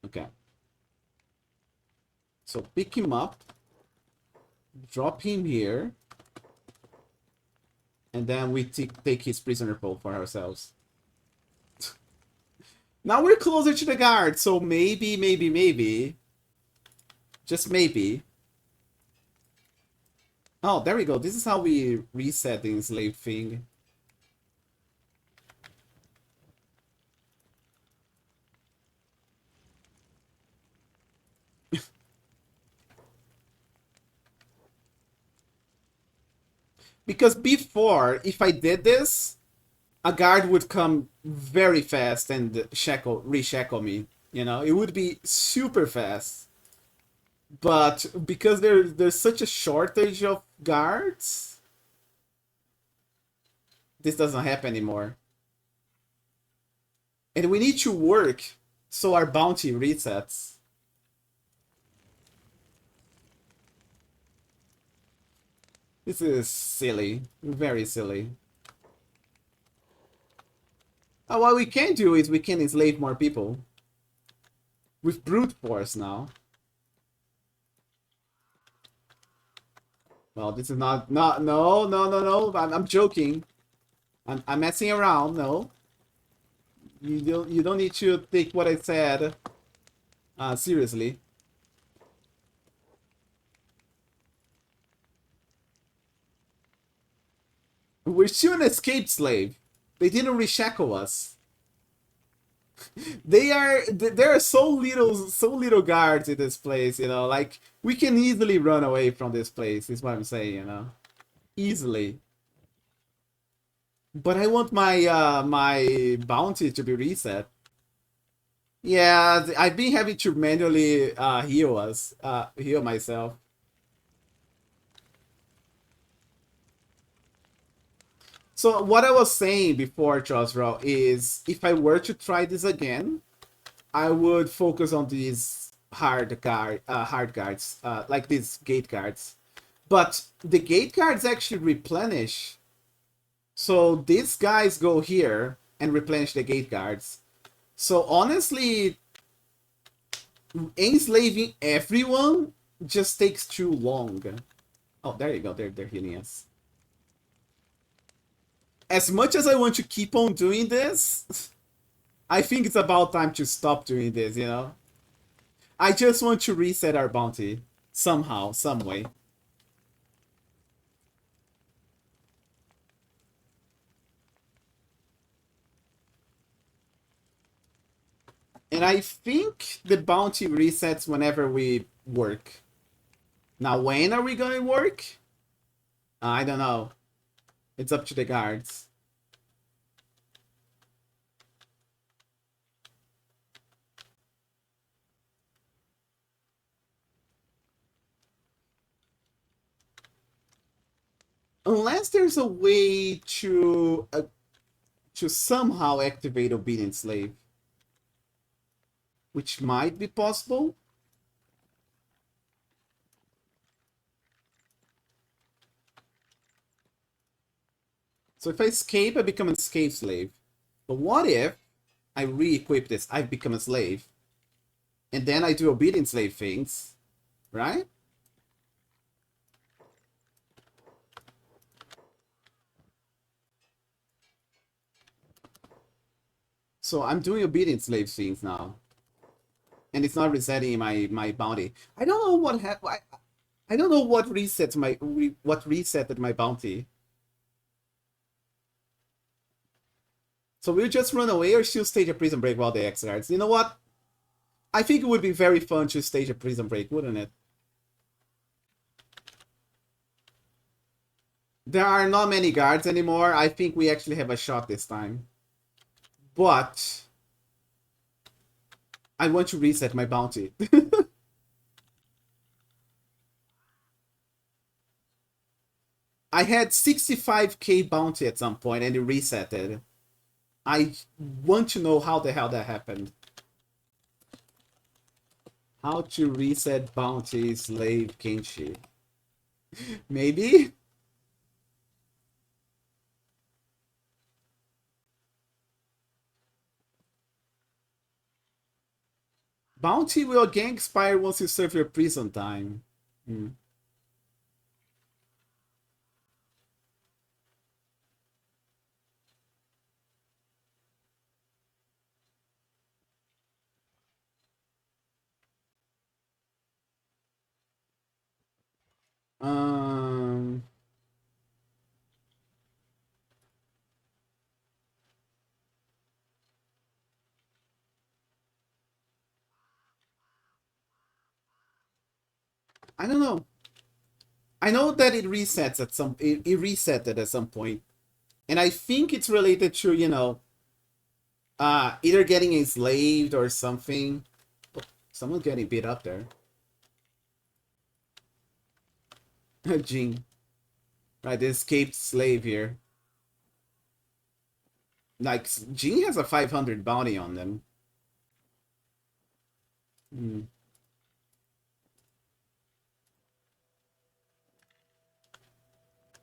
Okay. So pick him up, drop him here, and then we take his prisoner pool for ourselves. Now we're closer to the guard, so maybe, just maybe. Oh, there we go. This is how we reset the enslaved thing. Because before, if I did this, a guard would come very fast and reshackle me. You know, it would be super fast. But because there's such a shortage of guards, this doesn't happen anymore. And we need to work So our bounty resets. This is silly. Very silly. What we can do is we can enslave more people. With brute force now. Well, this is not no, no. I'm joking. I'm messing around, no. You don't need to take what I said seriously. We're still an escaped slave. They didn't reshackle us. There are so little guards in this place, you know, like we can easily run away from this place, is what I'm saying, you know. Easily. But I want my bounty to be reset. Yeah, I've been having to manually heal myself. So what I was saying before, Chosro, is if I were to try this again, I would focus on these hard guards, like these gate guards. But the gate guards actually replenish. So these guys go here and replenish the gate guards. So honestly, enslaving everyone just takes too long. Oh, there you go. They're healing us. As much as I want to keep on doing this, I think it's about time to stop doing this, you know? I just want to reset our bounty. Somehow, some way. And I think the bounty resets whenever we work. Now, when are we gonna work? I don't know. It's up to the guards. Unless there's a way to somehow activate Obedient Slave. Which might be possible. So if I escape, I become an escape slave. But what if I re-equip this? I've become a slave. And then I do obedient slave things, right? So I'm doing obedient slave things now. And it's not resetting my bounty. I don't know what happened. I don't know what resets what resetted my bounty. So we'll just run away or still stage a prison break while they X guards. You know what? I think it would be very fun to stage a prison break, wouldn't it? There are not many guards anymore. I think we actually have a shot this time. But I want to reset my bounty. I had 65k bounty at some point and it resetted. I want to know how the hell that happened. How to reset bounty slave Kenshi. Maybe? Bounty will again expire once you serve your prison time. Hmm. Um, I don't know. I know that it resets at some it resetted at some point. And I think it's related to, you know, either getting enslaved or something. Oh, someone's getting beat up there. Jing. Right, the escaped slave here. Like, Jing has a 500 bounty on them. Hmm.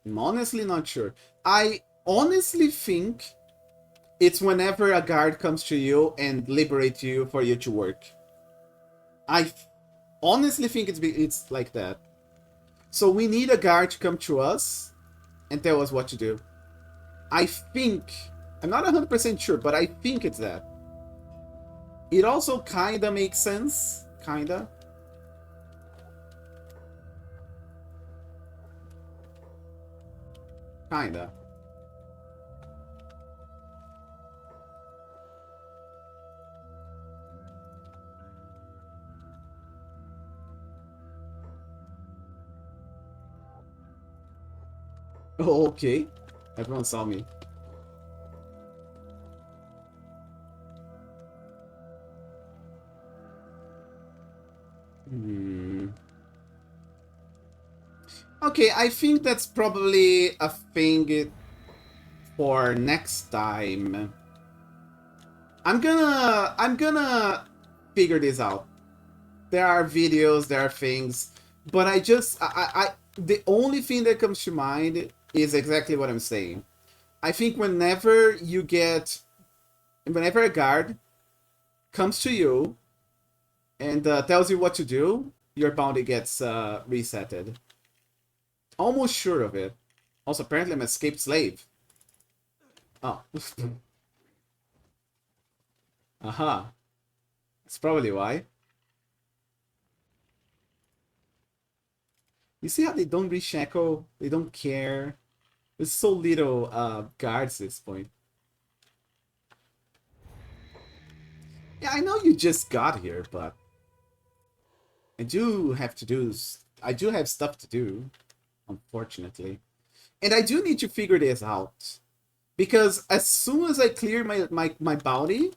I'm honestly not sure. I honestly think it's whenever a guard comes to you and liberates you for you to work. I honestly think it's like that. So we need a guard to come to us and tell us what to do. I think, I'm not 100% sure, but I think it's that. It also kinda makes sense. Kinda. Kinda. Oh, okay. Everyone saw me. Hmm. Okay, I think that's probably a thing for next time. I'm gonna figure this out. There are videos, there are things, but the only thing that comes to mind is exactly what I'm saying. I think whenever a guard comes to you and tells you what to do, your bounty gets resetted. Almost sure of it. Also, apparently I'm an escaped slave. Oh. Aha. That's probably why. You see how they don't reshackle? They don't care. There's so little guards at this point. Yeah, I know you just got here, but I do have stuff to do, unfortunately. And I do need to figure this out. Because as soon as I clear my bounty,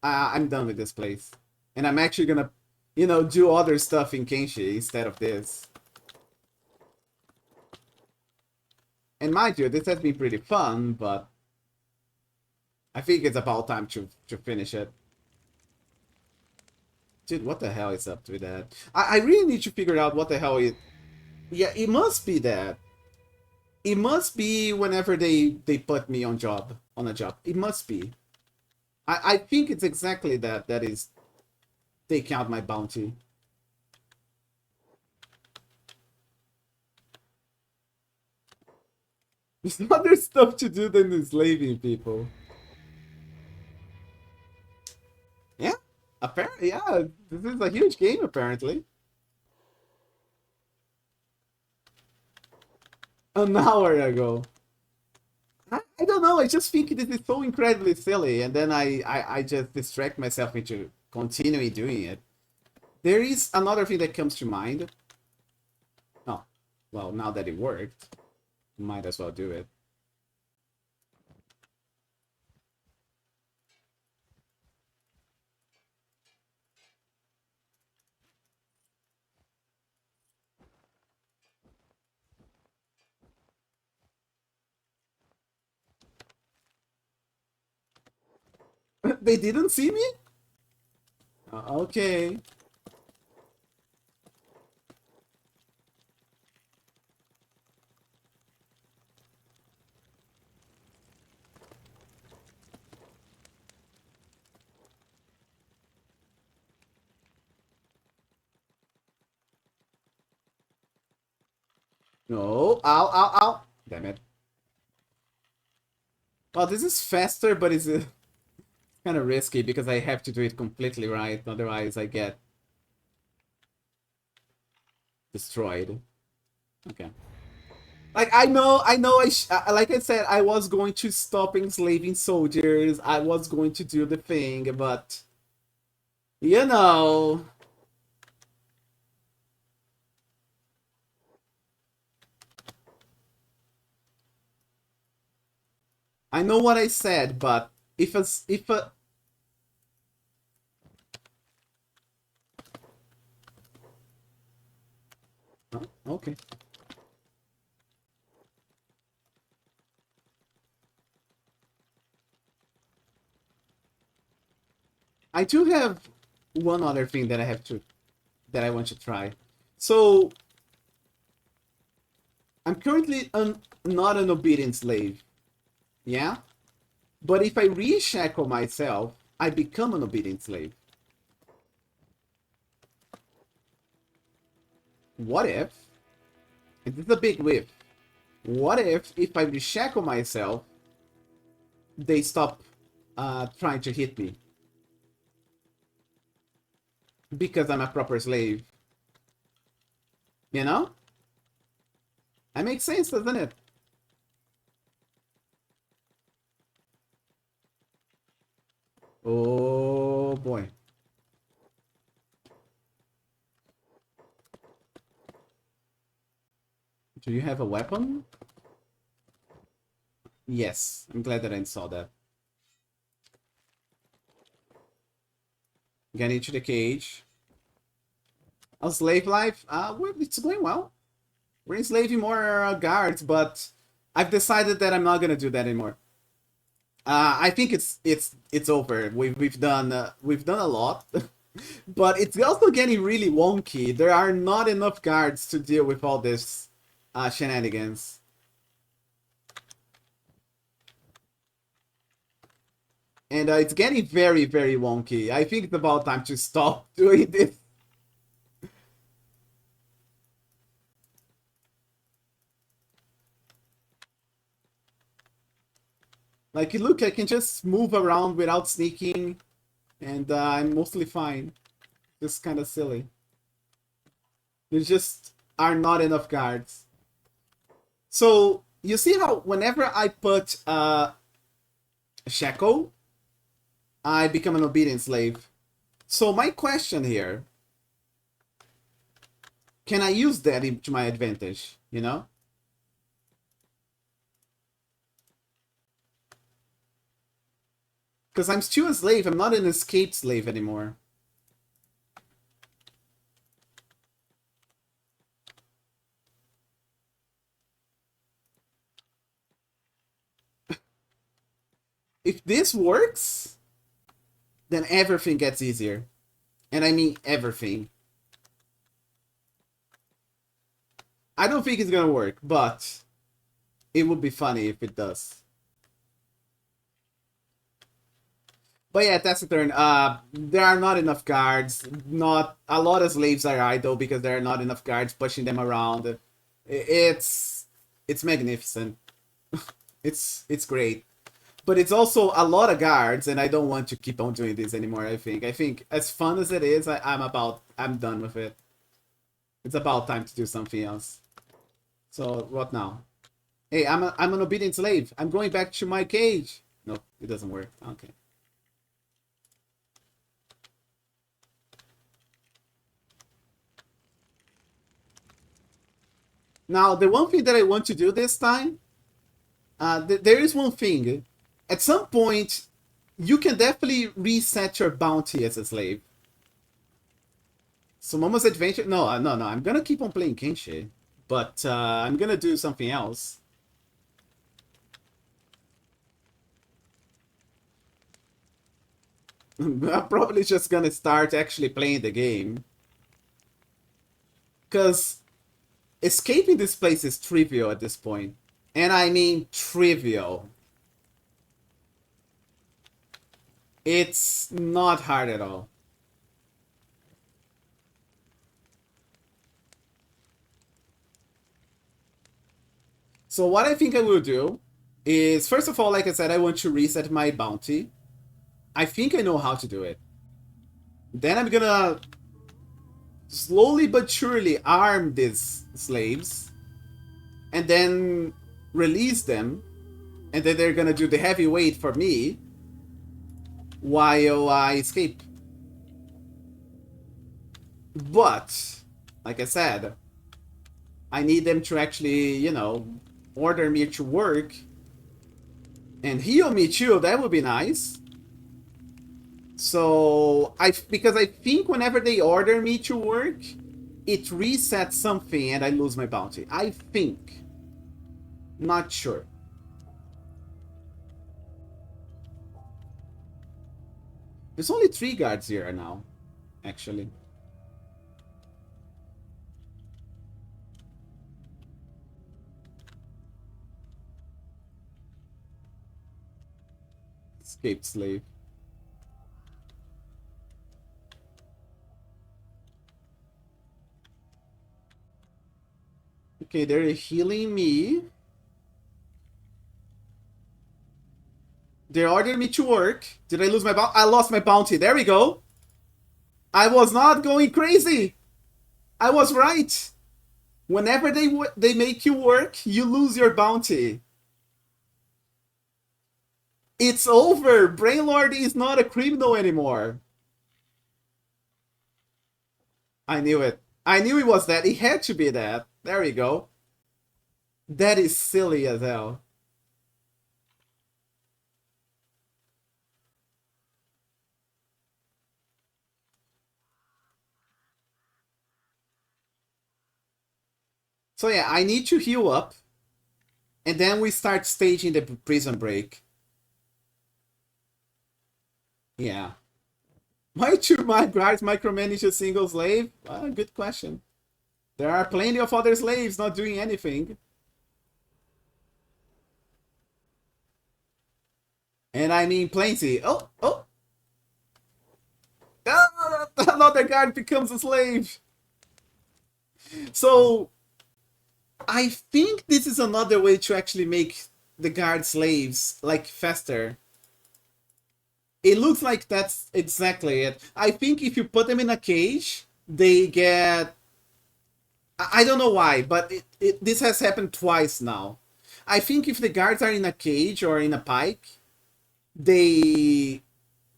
I'm done with this place. And I'm actually gonna, do other stuff in Kenshi instead of this. And mind you, this has been pretty fun, but I think it's about time to finish it. Dude, what the hell is up with that? I really need to figure out what the hell it... Yeah, it must be that. It must be whenever they put me on a job. It must be. I think it's exactly that. That is, they count my bounty. There's other stuff to do than enslaving people. Yeah, apparently, yeah. This is a huge game, apparently. An hour ago. I don't know. I just think this is so incredibly silly, and then I just distract myself into continuing doing it. There is another thing that comes to mind. Oh, well, now that it worked, might as well do it. They didn't see me? Okay. No. Ow, ow, ow. Damn it. Well, this is faster, but it's kind of risky because I have to do it completely right. Otherwise, I get destroyed. Okay. Like, like I said, I was going to stop enslaving soldiers. I was going to do the thing, but, you know, I know what I said, but if a, oh, okay. I do have one other thing that I want to try. So I'm currently not an obedient slave, yeah. But if I reshackle myself, I become an obedient slave. What if? And this is a big whiff. What if I reshackle myself, they stop trying to hit me because I'm a proper slave? You know? That makes sense, doesn't it? Oh boy. Do you have a weapon? Yes. I'm glad that I saw that. Get into the cage. A slave life? It's going well. We're enslaving more guards, but I've decided that I'm not gonna do that anymore. I think it's over. We've done a lot, but it's also getting really wonky. There are not enough guards to deal with all this shenanigans. And it's getting very, very wonky. I think it's about time to stop doing this. Like, look, I can just move around without sneaking, and I'm mostly fine. Just kind of silly. There just are not enough guards. So, you see how whenever I put a shackle, I become an obedient slave. So my question here, can I use that to my advantage, you know? Because I'm still a slave, I'm not an escaped slave anymore. If this works, then everything gets easier. And I mean everything. I don't think it's gonna work, but it would be funny if it does. But yeah, that's the turn. There are not enough guards. Not a lot of slaves are idle because there are not enough guards pushing them around. It's magnificent. It's great. But it's also a lot of guards, and I don't want to keep on doing this anymore. I think as fun as it is, I'm done with it. It's about time to do something else. So what now? Hey, I'm an obedient slave. I'm going back to my cage. No, it doesn't work. Okay. Now the one thing that I want to do this time, there is one thing. At some point, you can definitely reset your bounty as a slave. So Momo's Adventure... No, no. I'm gonna keep on playing Kenshi. But I'm gonna do something else. I'm probably just gonna start actually playing the game. Because escaping this place is trivial at this point. And I mean trivial. It's not hard at all. So what I think I will do is, first of all, like I said, I want to reset my bounty. I think I know how to do it. Then I'm gonna slowly but surely arm these slaves and then release them, and then they're gonna do the heavy weight for me while I escape. But, like I said, I need them to actually, you know, order me to work and heal me too. That would be nice. So, because I think whenever they order me to work, it resets something and I lose my bounty. I think. Not sure. There's only 3 guards here now. actually. Escaped slave. Okay, they're healing me. They ordered me to work. Did I lose my bounty? I lost my bounty. There we go. I was not going crazy. I was right. Whenever they make you work, you lose your bounty. It's over. Brainlord is not a criminal anymore. I knew it. I knew it was that. It had to be that. There we go. That is silly as hell. So yeah, I need to heal up. And then we start staging the prison break. Yeah. Why should my guards micromanage a single slave? Good question. There are plenty of other slaves not doing anything. And I mean plenty. Oh, oh. Ah, another guard becomes a slave. So, I think this is another way to actually make the guard slaves, like, faster. It looks like that's exactly it. I think if you put them in a cage, they get... I don't know why, but this has happened twice now. I think if the guards are in a cage or in a pike, they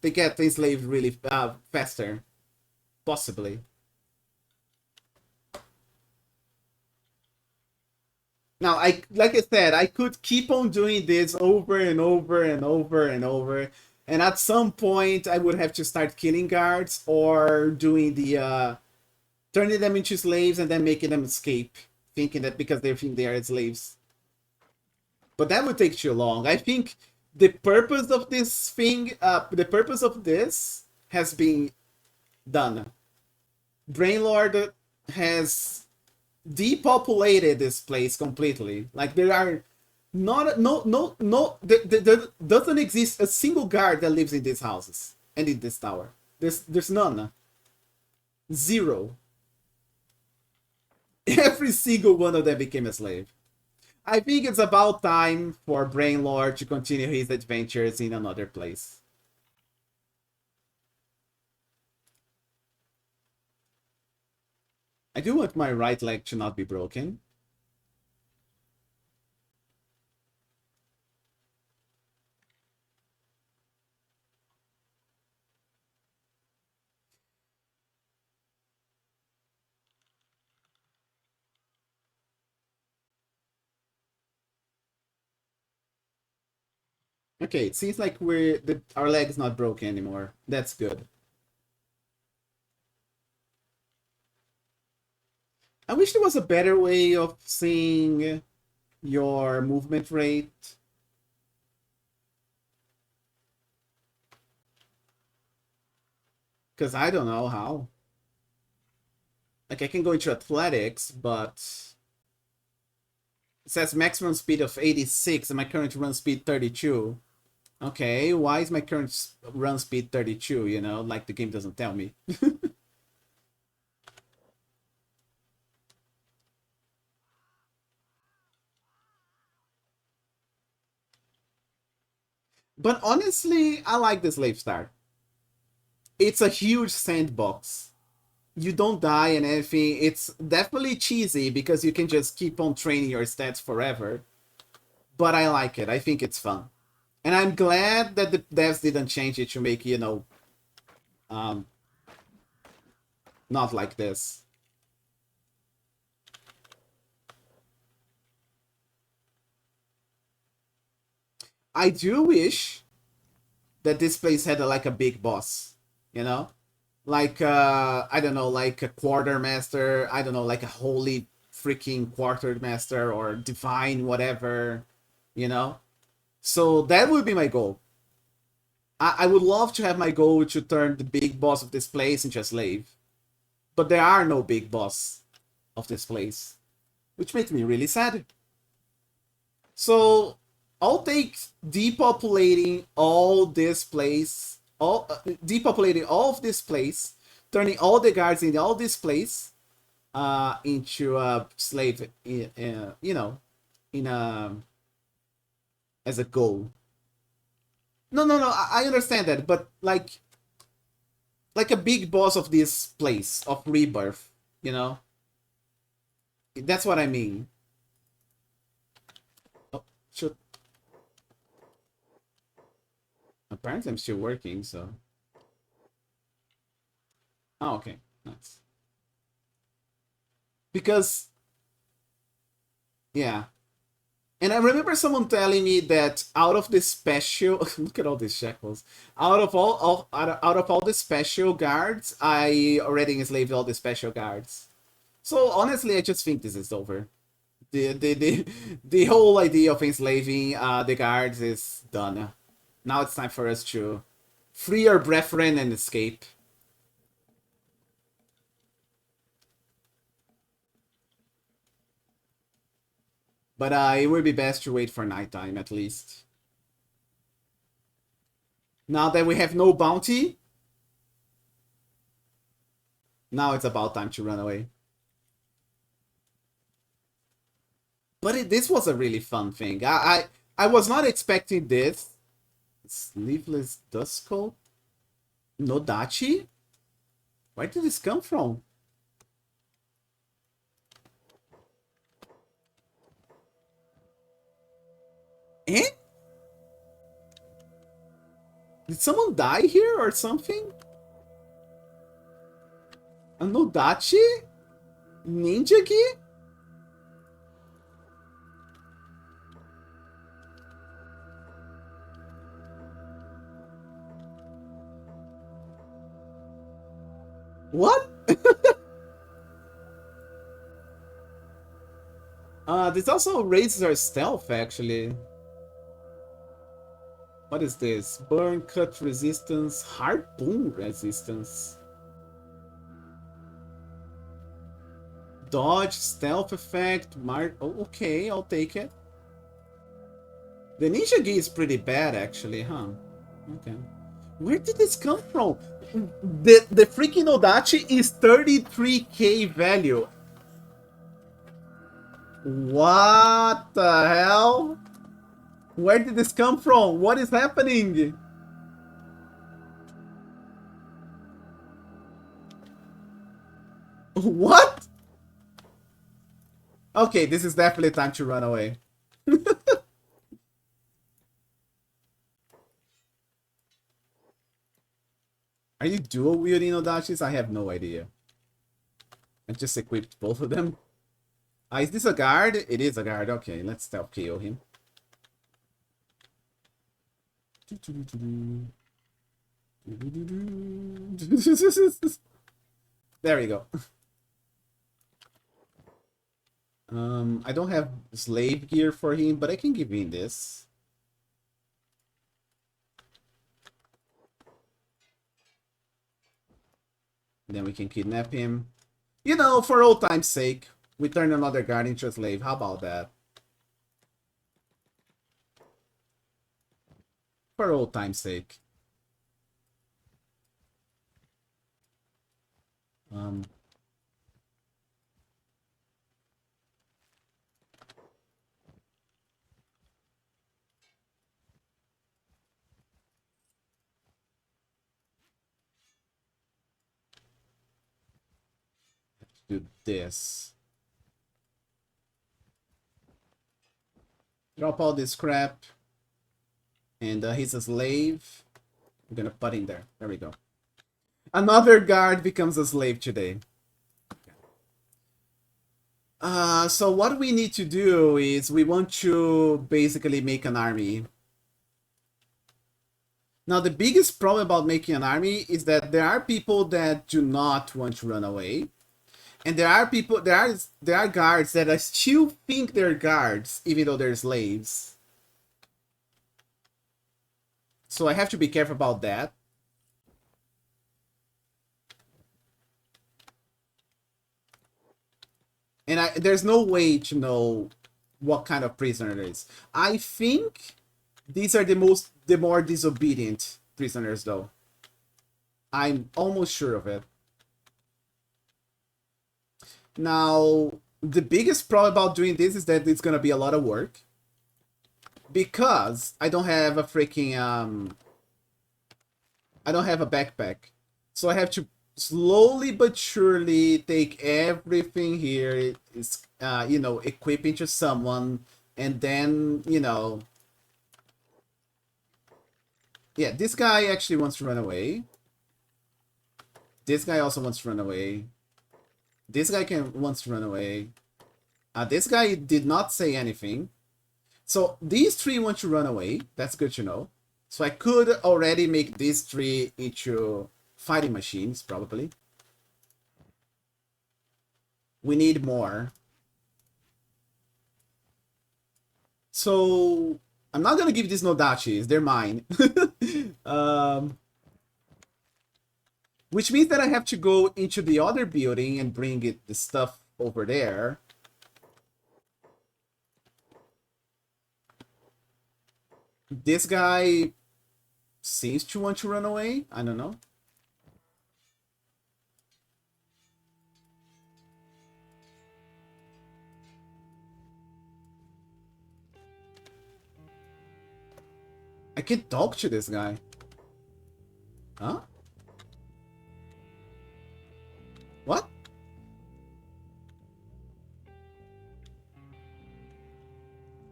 get enslaved really faster. Possibly. Now, like I said, I could keep on doing this over and over and over and over. And at some point, I would have to start killing guards or doing the turning them into slaves and then making them escape, thinking that because they think they are slaves. But that would take too long. I think the purpose of this thing, the purpose of this has been done. Brainlord has depopulated this place completely. Like there are not there doesn't exist a single guard that lives in these houses and in this tower. There's none. Zero. Every single one of them became a slave. I think it's about time for Brainlord to continue his adventures in another place. I do want my right leg to not be broken. Okay, it seems like our leg is not broken anymore. That's good. I wish there was a better way of seeing your movement rate. Because I don't know how. Like, I can go into athletics, but it says maximum speed of 86 and my current run speed 32. Okay, why is my current run speed 32, you know? Like, the game doesn't tell me. But honestly, I like the Slave Star. It's a huge sandbox. You don't die and everything. It's definitely cheesy because you can just keep on training your stats forever. But I like it. I think it's fun. And I'm glad that the devs didn't change it to make, you know, um, not like this. I do wish that this place had like a big boss, you know? Like, I don't know, like a quartermaster, I don't know, like a holy freaking quartermaster or divine whatever, you know? So that would be my goal. I would love to have my goal to turn the big boss of this place into a slave. But there are no big boss of this place, which makes me really sad. So I'll take depopulating all this place, depopulating all of this place, turning all the guards in all this place into a slave, you know, in a as a goal. No, no, no. I understand that, but like a big boss of this place of rebirth, you know. That's what I mean. Oh, shoot. Apparently, I'm still working, so. Oh, okay, nice. Because, yeah. And I remember someone telling me that out of the special, look at all these shackles. Out of all the special guards, I already enslaved all the special guards. So honestly, I just think this is over. The whole idea of enslaving the guards is done. Now it's time for us to free our brethren and escape. But it would be best to wait for nighttime at least. Now that we have no bounty, now it's about time to run away. But this was a really fun thing. I was not expecting this. Sleeveless Dust Coat? Nodachi? Where did this come from? Eh? Did someone die here or something? A Nodachi? Ninja-gi? What? This also raises our stealth, actually. What is this? Burn, cut resistance, harpoon resistance. Dodge, stealth effect, oh, okay, I'll take it. The Ninja Gi is pretty bad, actually, huh? Okay. Where did this come from? The freaking Odachi is 33k value. What the hell? Where did this come from? What is happening? What? Okay, this is definitely time to run away. Are you dual wielding Odachis? I have no idea. I just equipped both of them. Is this a guard? It is a guard. Okay, let's stealth KO him. There we go. I don't have slave gear for him, but I can give him this. Then we can kidnap him. You know, for old time's sake, we turn another guard into a slave. How about that? For old time's sake. Do this. Drop all this crap. And he's a slave. I'm gonna put him there. There we go. Another guard becomes a slave today. So what we need to do is we want to basically make an army. Now the biggest problem about making an army is that there are people that do not want to run away. And there are people, there are guards that still think they're guards, even though they're slaves. So I have to be careful about that. And there's no way to know what kind of prisoner it is. I think these are the more disobedient prisoners, though. I'm almost sure of it. Now, the biggest problem about doing this is that it's gonna be a lot of work. Because I don't have a freaking, I don't have a backpack. So I have to slowly but surely take everything here, is, you know, equip into someone, and then, you know... Yeah, this guy actually wants to run away. This guy also wants to run away. This guy wants to run away. This guy did not say anything. So these three want to run away. That's good to know. So I could already make these three into fighting machines, probably. We need more. So I'm not gonna give these no dachis. They're mine. Which means that I have to go into the other building and bring the stuff over there. This guy seems to want to run away. I don't know. I can't talk to this guy. Huh? What?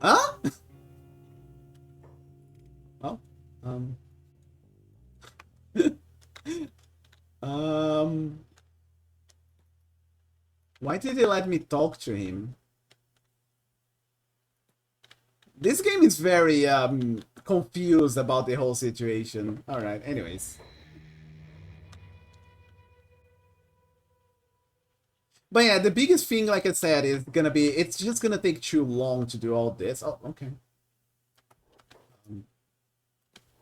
Huh? Oh. Um... Why did they let me talk to him? This game is very confused about the whole situation. Alright, anyways. But yeah, the biggest thing, like I said, is gonna be, it's just gonna take too long to do all this. Oh, okay.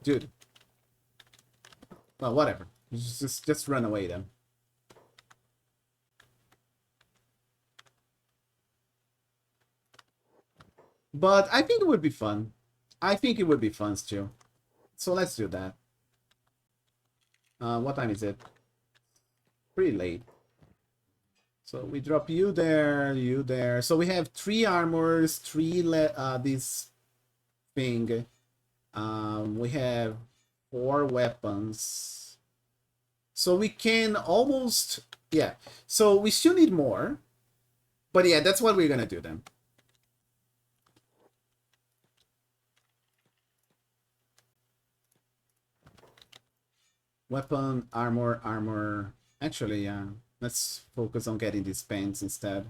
Dude. Well, whatever. Just run away then. But I think it would be fun. I think it would be fun still. So let's do that. What time is it? Pretty late. So we drop you there, you there. So we have 3 armors, 3 this thing. We have 4 weapons. So we can almost... Yeah. So we still need more. But yeah, that's what we're gonna do then. Weapon, armor, armor. Actually, yeah. Let's focus on getting these pants instead.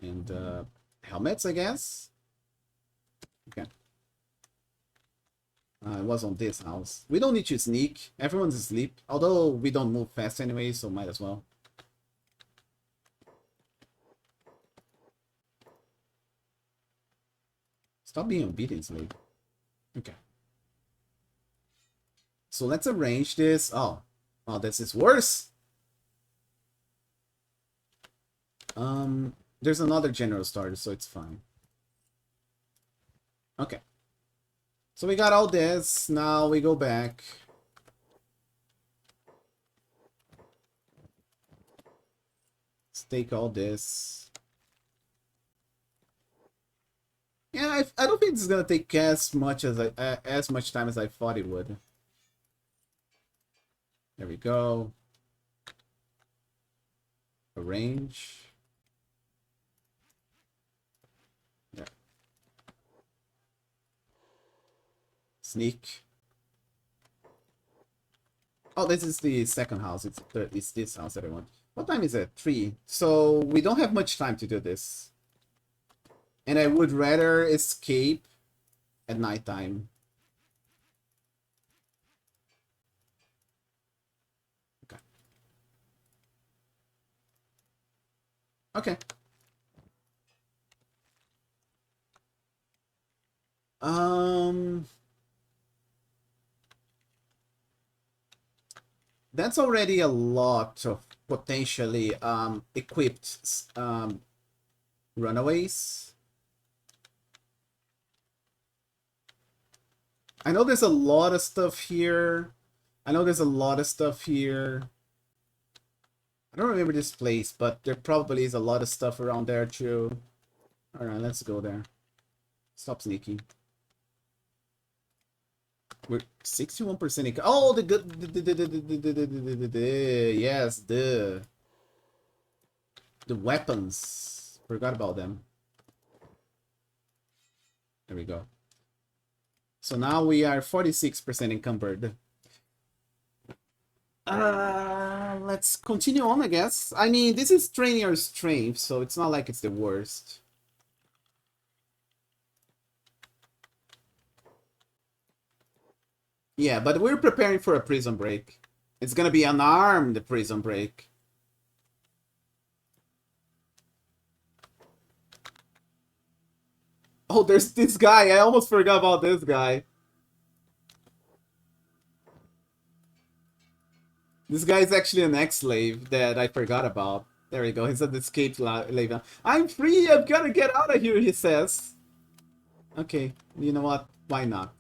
And helmets, I guess? Okay. It was on this house. We don't need to sneak. Everyone's asleep. Although we don't move fast anyway, so might as well. Stop being obedient, slave. Okay. So let's arrange this. Oh, this is worse. There's another general starter, so it's fine. Okay. So we got all this. Now we go back. Let's take all this. Yeah, I don't think this is gonna take as much time as I thought it would. There we go. Arrange. Yeah. Sneak. Oh, this is the second house. It's this house that I want. What time is it? 3. So we don't have much time to do this. And I would rather escape at nighttime. Okay. Okay. Um, that's already a lot of potentially equipped runaways. I know there's a lot of stuff here. I know there's a lot of stuff here. I don't remember this place, but there probably is a lot of stuff around there too. Alright, let's go there. Stop sneaking. We're 61%. Oh, the good. Yes, the weapons. Forgot about them. There we go. So now we are 46% encumbered. Let's continue on, I guess. I mean, this is training your strength, so it's not like it's the worst. Yeah, but we're preparing for a prison break. It's gonna be an armed prison break. Oh, there's this guy. I almost forgot about this guy. This guy is actually an ex-slave that I forgot about. There we go. He's an escaped slave. I'm free. I'm gonna get out of here, he says. Okay, you know what? Why not?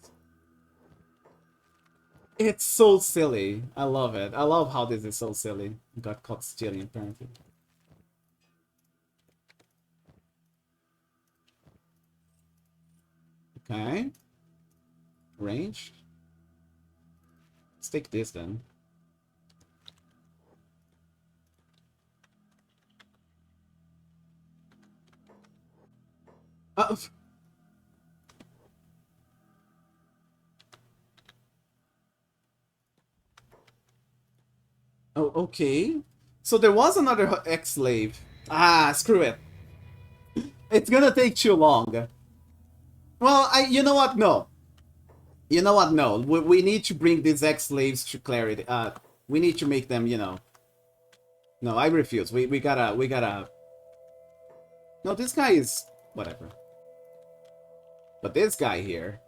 It's so silly. I love it. I love how this is so silly. Got caught stealing, apparently. Okay. Range. Let's take this then. Oh, okay. So there was another ex-slave. Ah, screw it. It's gonna take too long. Well, you know what? No. You know what? No. We need to bring these ex-slaves to clarity. We need to make them, you know. No, I refuse. We gotta. No, this guy is whatever. But this guy here.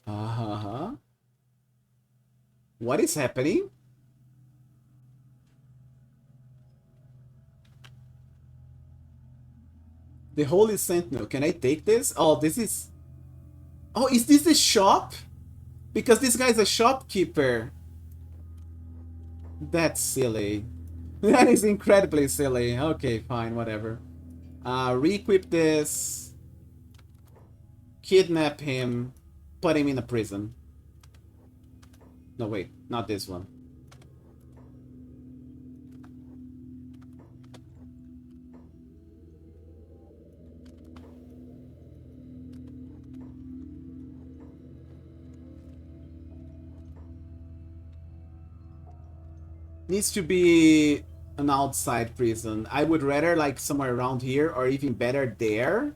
Uh-huh. What is happening? The Holy Sentinel. Can I take this? Oh, this is... Oh, is this a shop? Because this guy's a shopkeeper. That's silly. That is incredibly silly. Okay, fine, whatever. Re-equip this. Kidnap him. Put him in a prison. No, wait. Not this one. Needs to be an outside prison. I would rather like somewhere around here or even better there.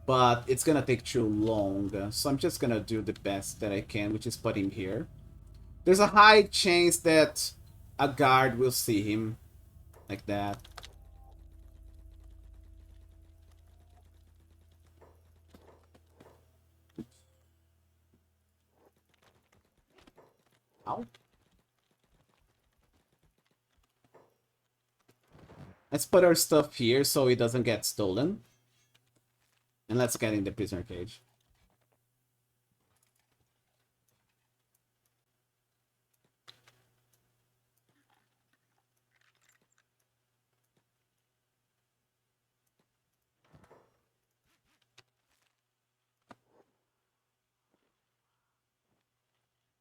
But it's gonna take too long. So I'm just gonna do the best that I can, which is put him here. There's a high chance that a guard will see him. Like that. Ow. Let's put our stuff here so it doesn't get stolen. And let's get in the prisoner cage.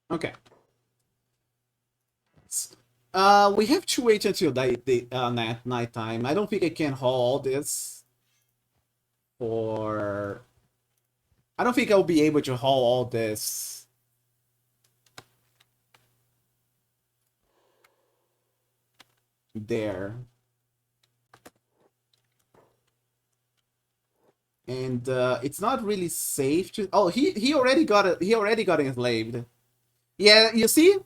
Okay. We have to wait until night time. I don't think I can haul all this for... I don't think I'll be able to haul all this. There. And it's not really safe to... Oh, he already got it. He already got enslaved. Yeah, you see?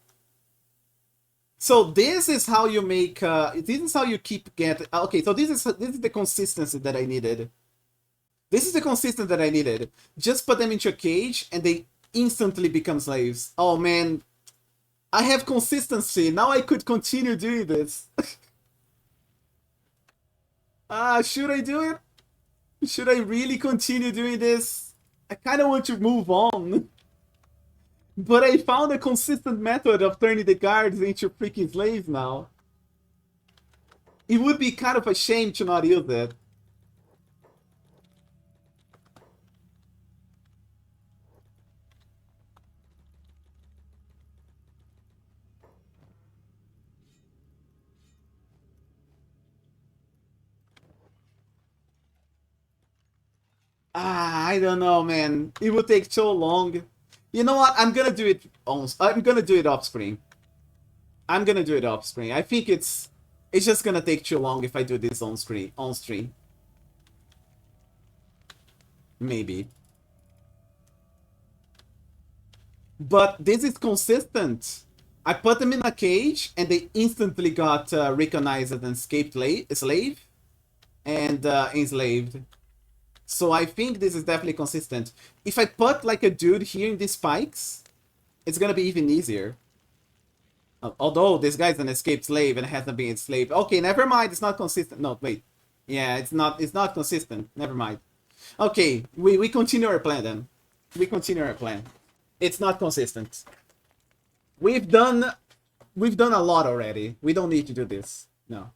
So this is how you make. This is how you keep getting. Okay, so this is the consistency that I needed. This is the consistent that I needed. Just put them into a cage and they instantly become slaves. Oh man, I have consistency. Now I could continue doing this. Should I do it? Should I really continue doing this? I kind of want to move on. But I found a consistent method of turning the guards into freaking slaves now. It would be kind of a shame to not use it. I don't know, man. It would take so long. You know what? I'm gonna do it off screen. I'm gonna do it off screen. I think it's just gonna take too long if I do this on stream. Maybe. But this is consistent. I put them in a cage and they instantly got recognized as an escaped slave and enslaved. So I think this is definitely consistent. If I put like a dude here in these spikes, it's gonna be even easier. Although this guy's an escaped slave and hasn't been enslaved. Okay, never mind. It's not consistent. No, wait. Yeah, it's not consistent. Never mind. Okay, we continue our plan then. We continue our plan. It's not consistent. We've done a lot already. We don't need to do this. No.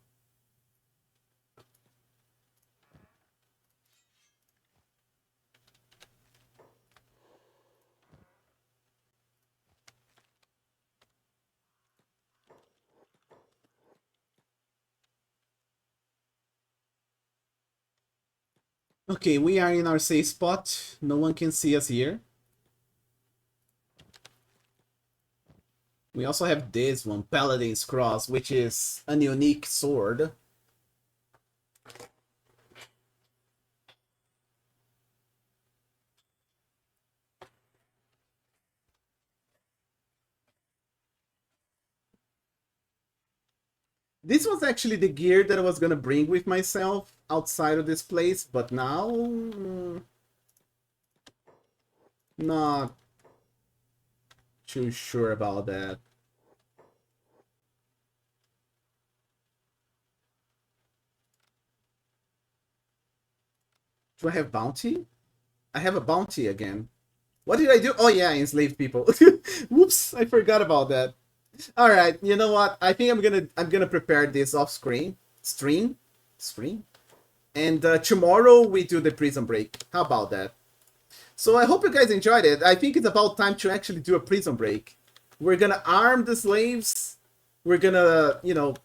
Okay, we are in our safe spot. No one can see us here. We also have this one, Paladin's Cross, which is a unique sword. This was actually the gear that I was gonna bring with myself outside of this place, but now... not too sure about that. Do I have bounty? I have a bounty again. What did I do? Oh yeah, I enslaved people. Whoops, I forgot about that. All right, you know what? I think I'm gonna prepare this off stream, and tomorrow we do the prison break. How about that? So I hope you guys enjoyed it. I think it's about time to actually do a prison break. We're gonna arm the slaves. We're gonna, you know,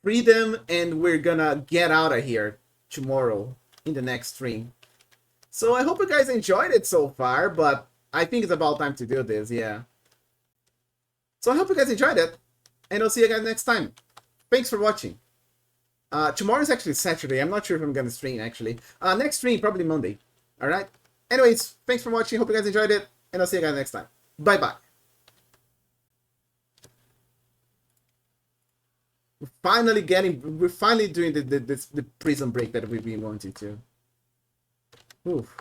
free them, and we're gonna get out of here tomorrow in the next stream. So I hope you guys enjoyed it so far, but I think it's about time to do this, yeah. So I hope you guys enjoyed it, and I'll see you guys next time. Thanks for watching. Tomorrow is actually Saturday. I'm not sure if I'm gonna stream, actually. Next stream, probably Monday. Alright? Anyways, thanks for watching. Hope you guys enjoyed it, and I'll see you guys next time. Bye-bye. We're finally doing the prison break that we've been wanting to. Oof.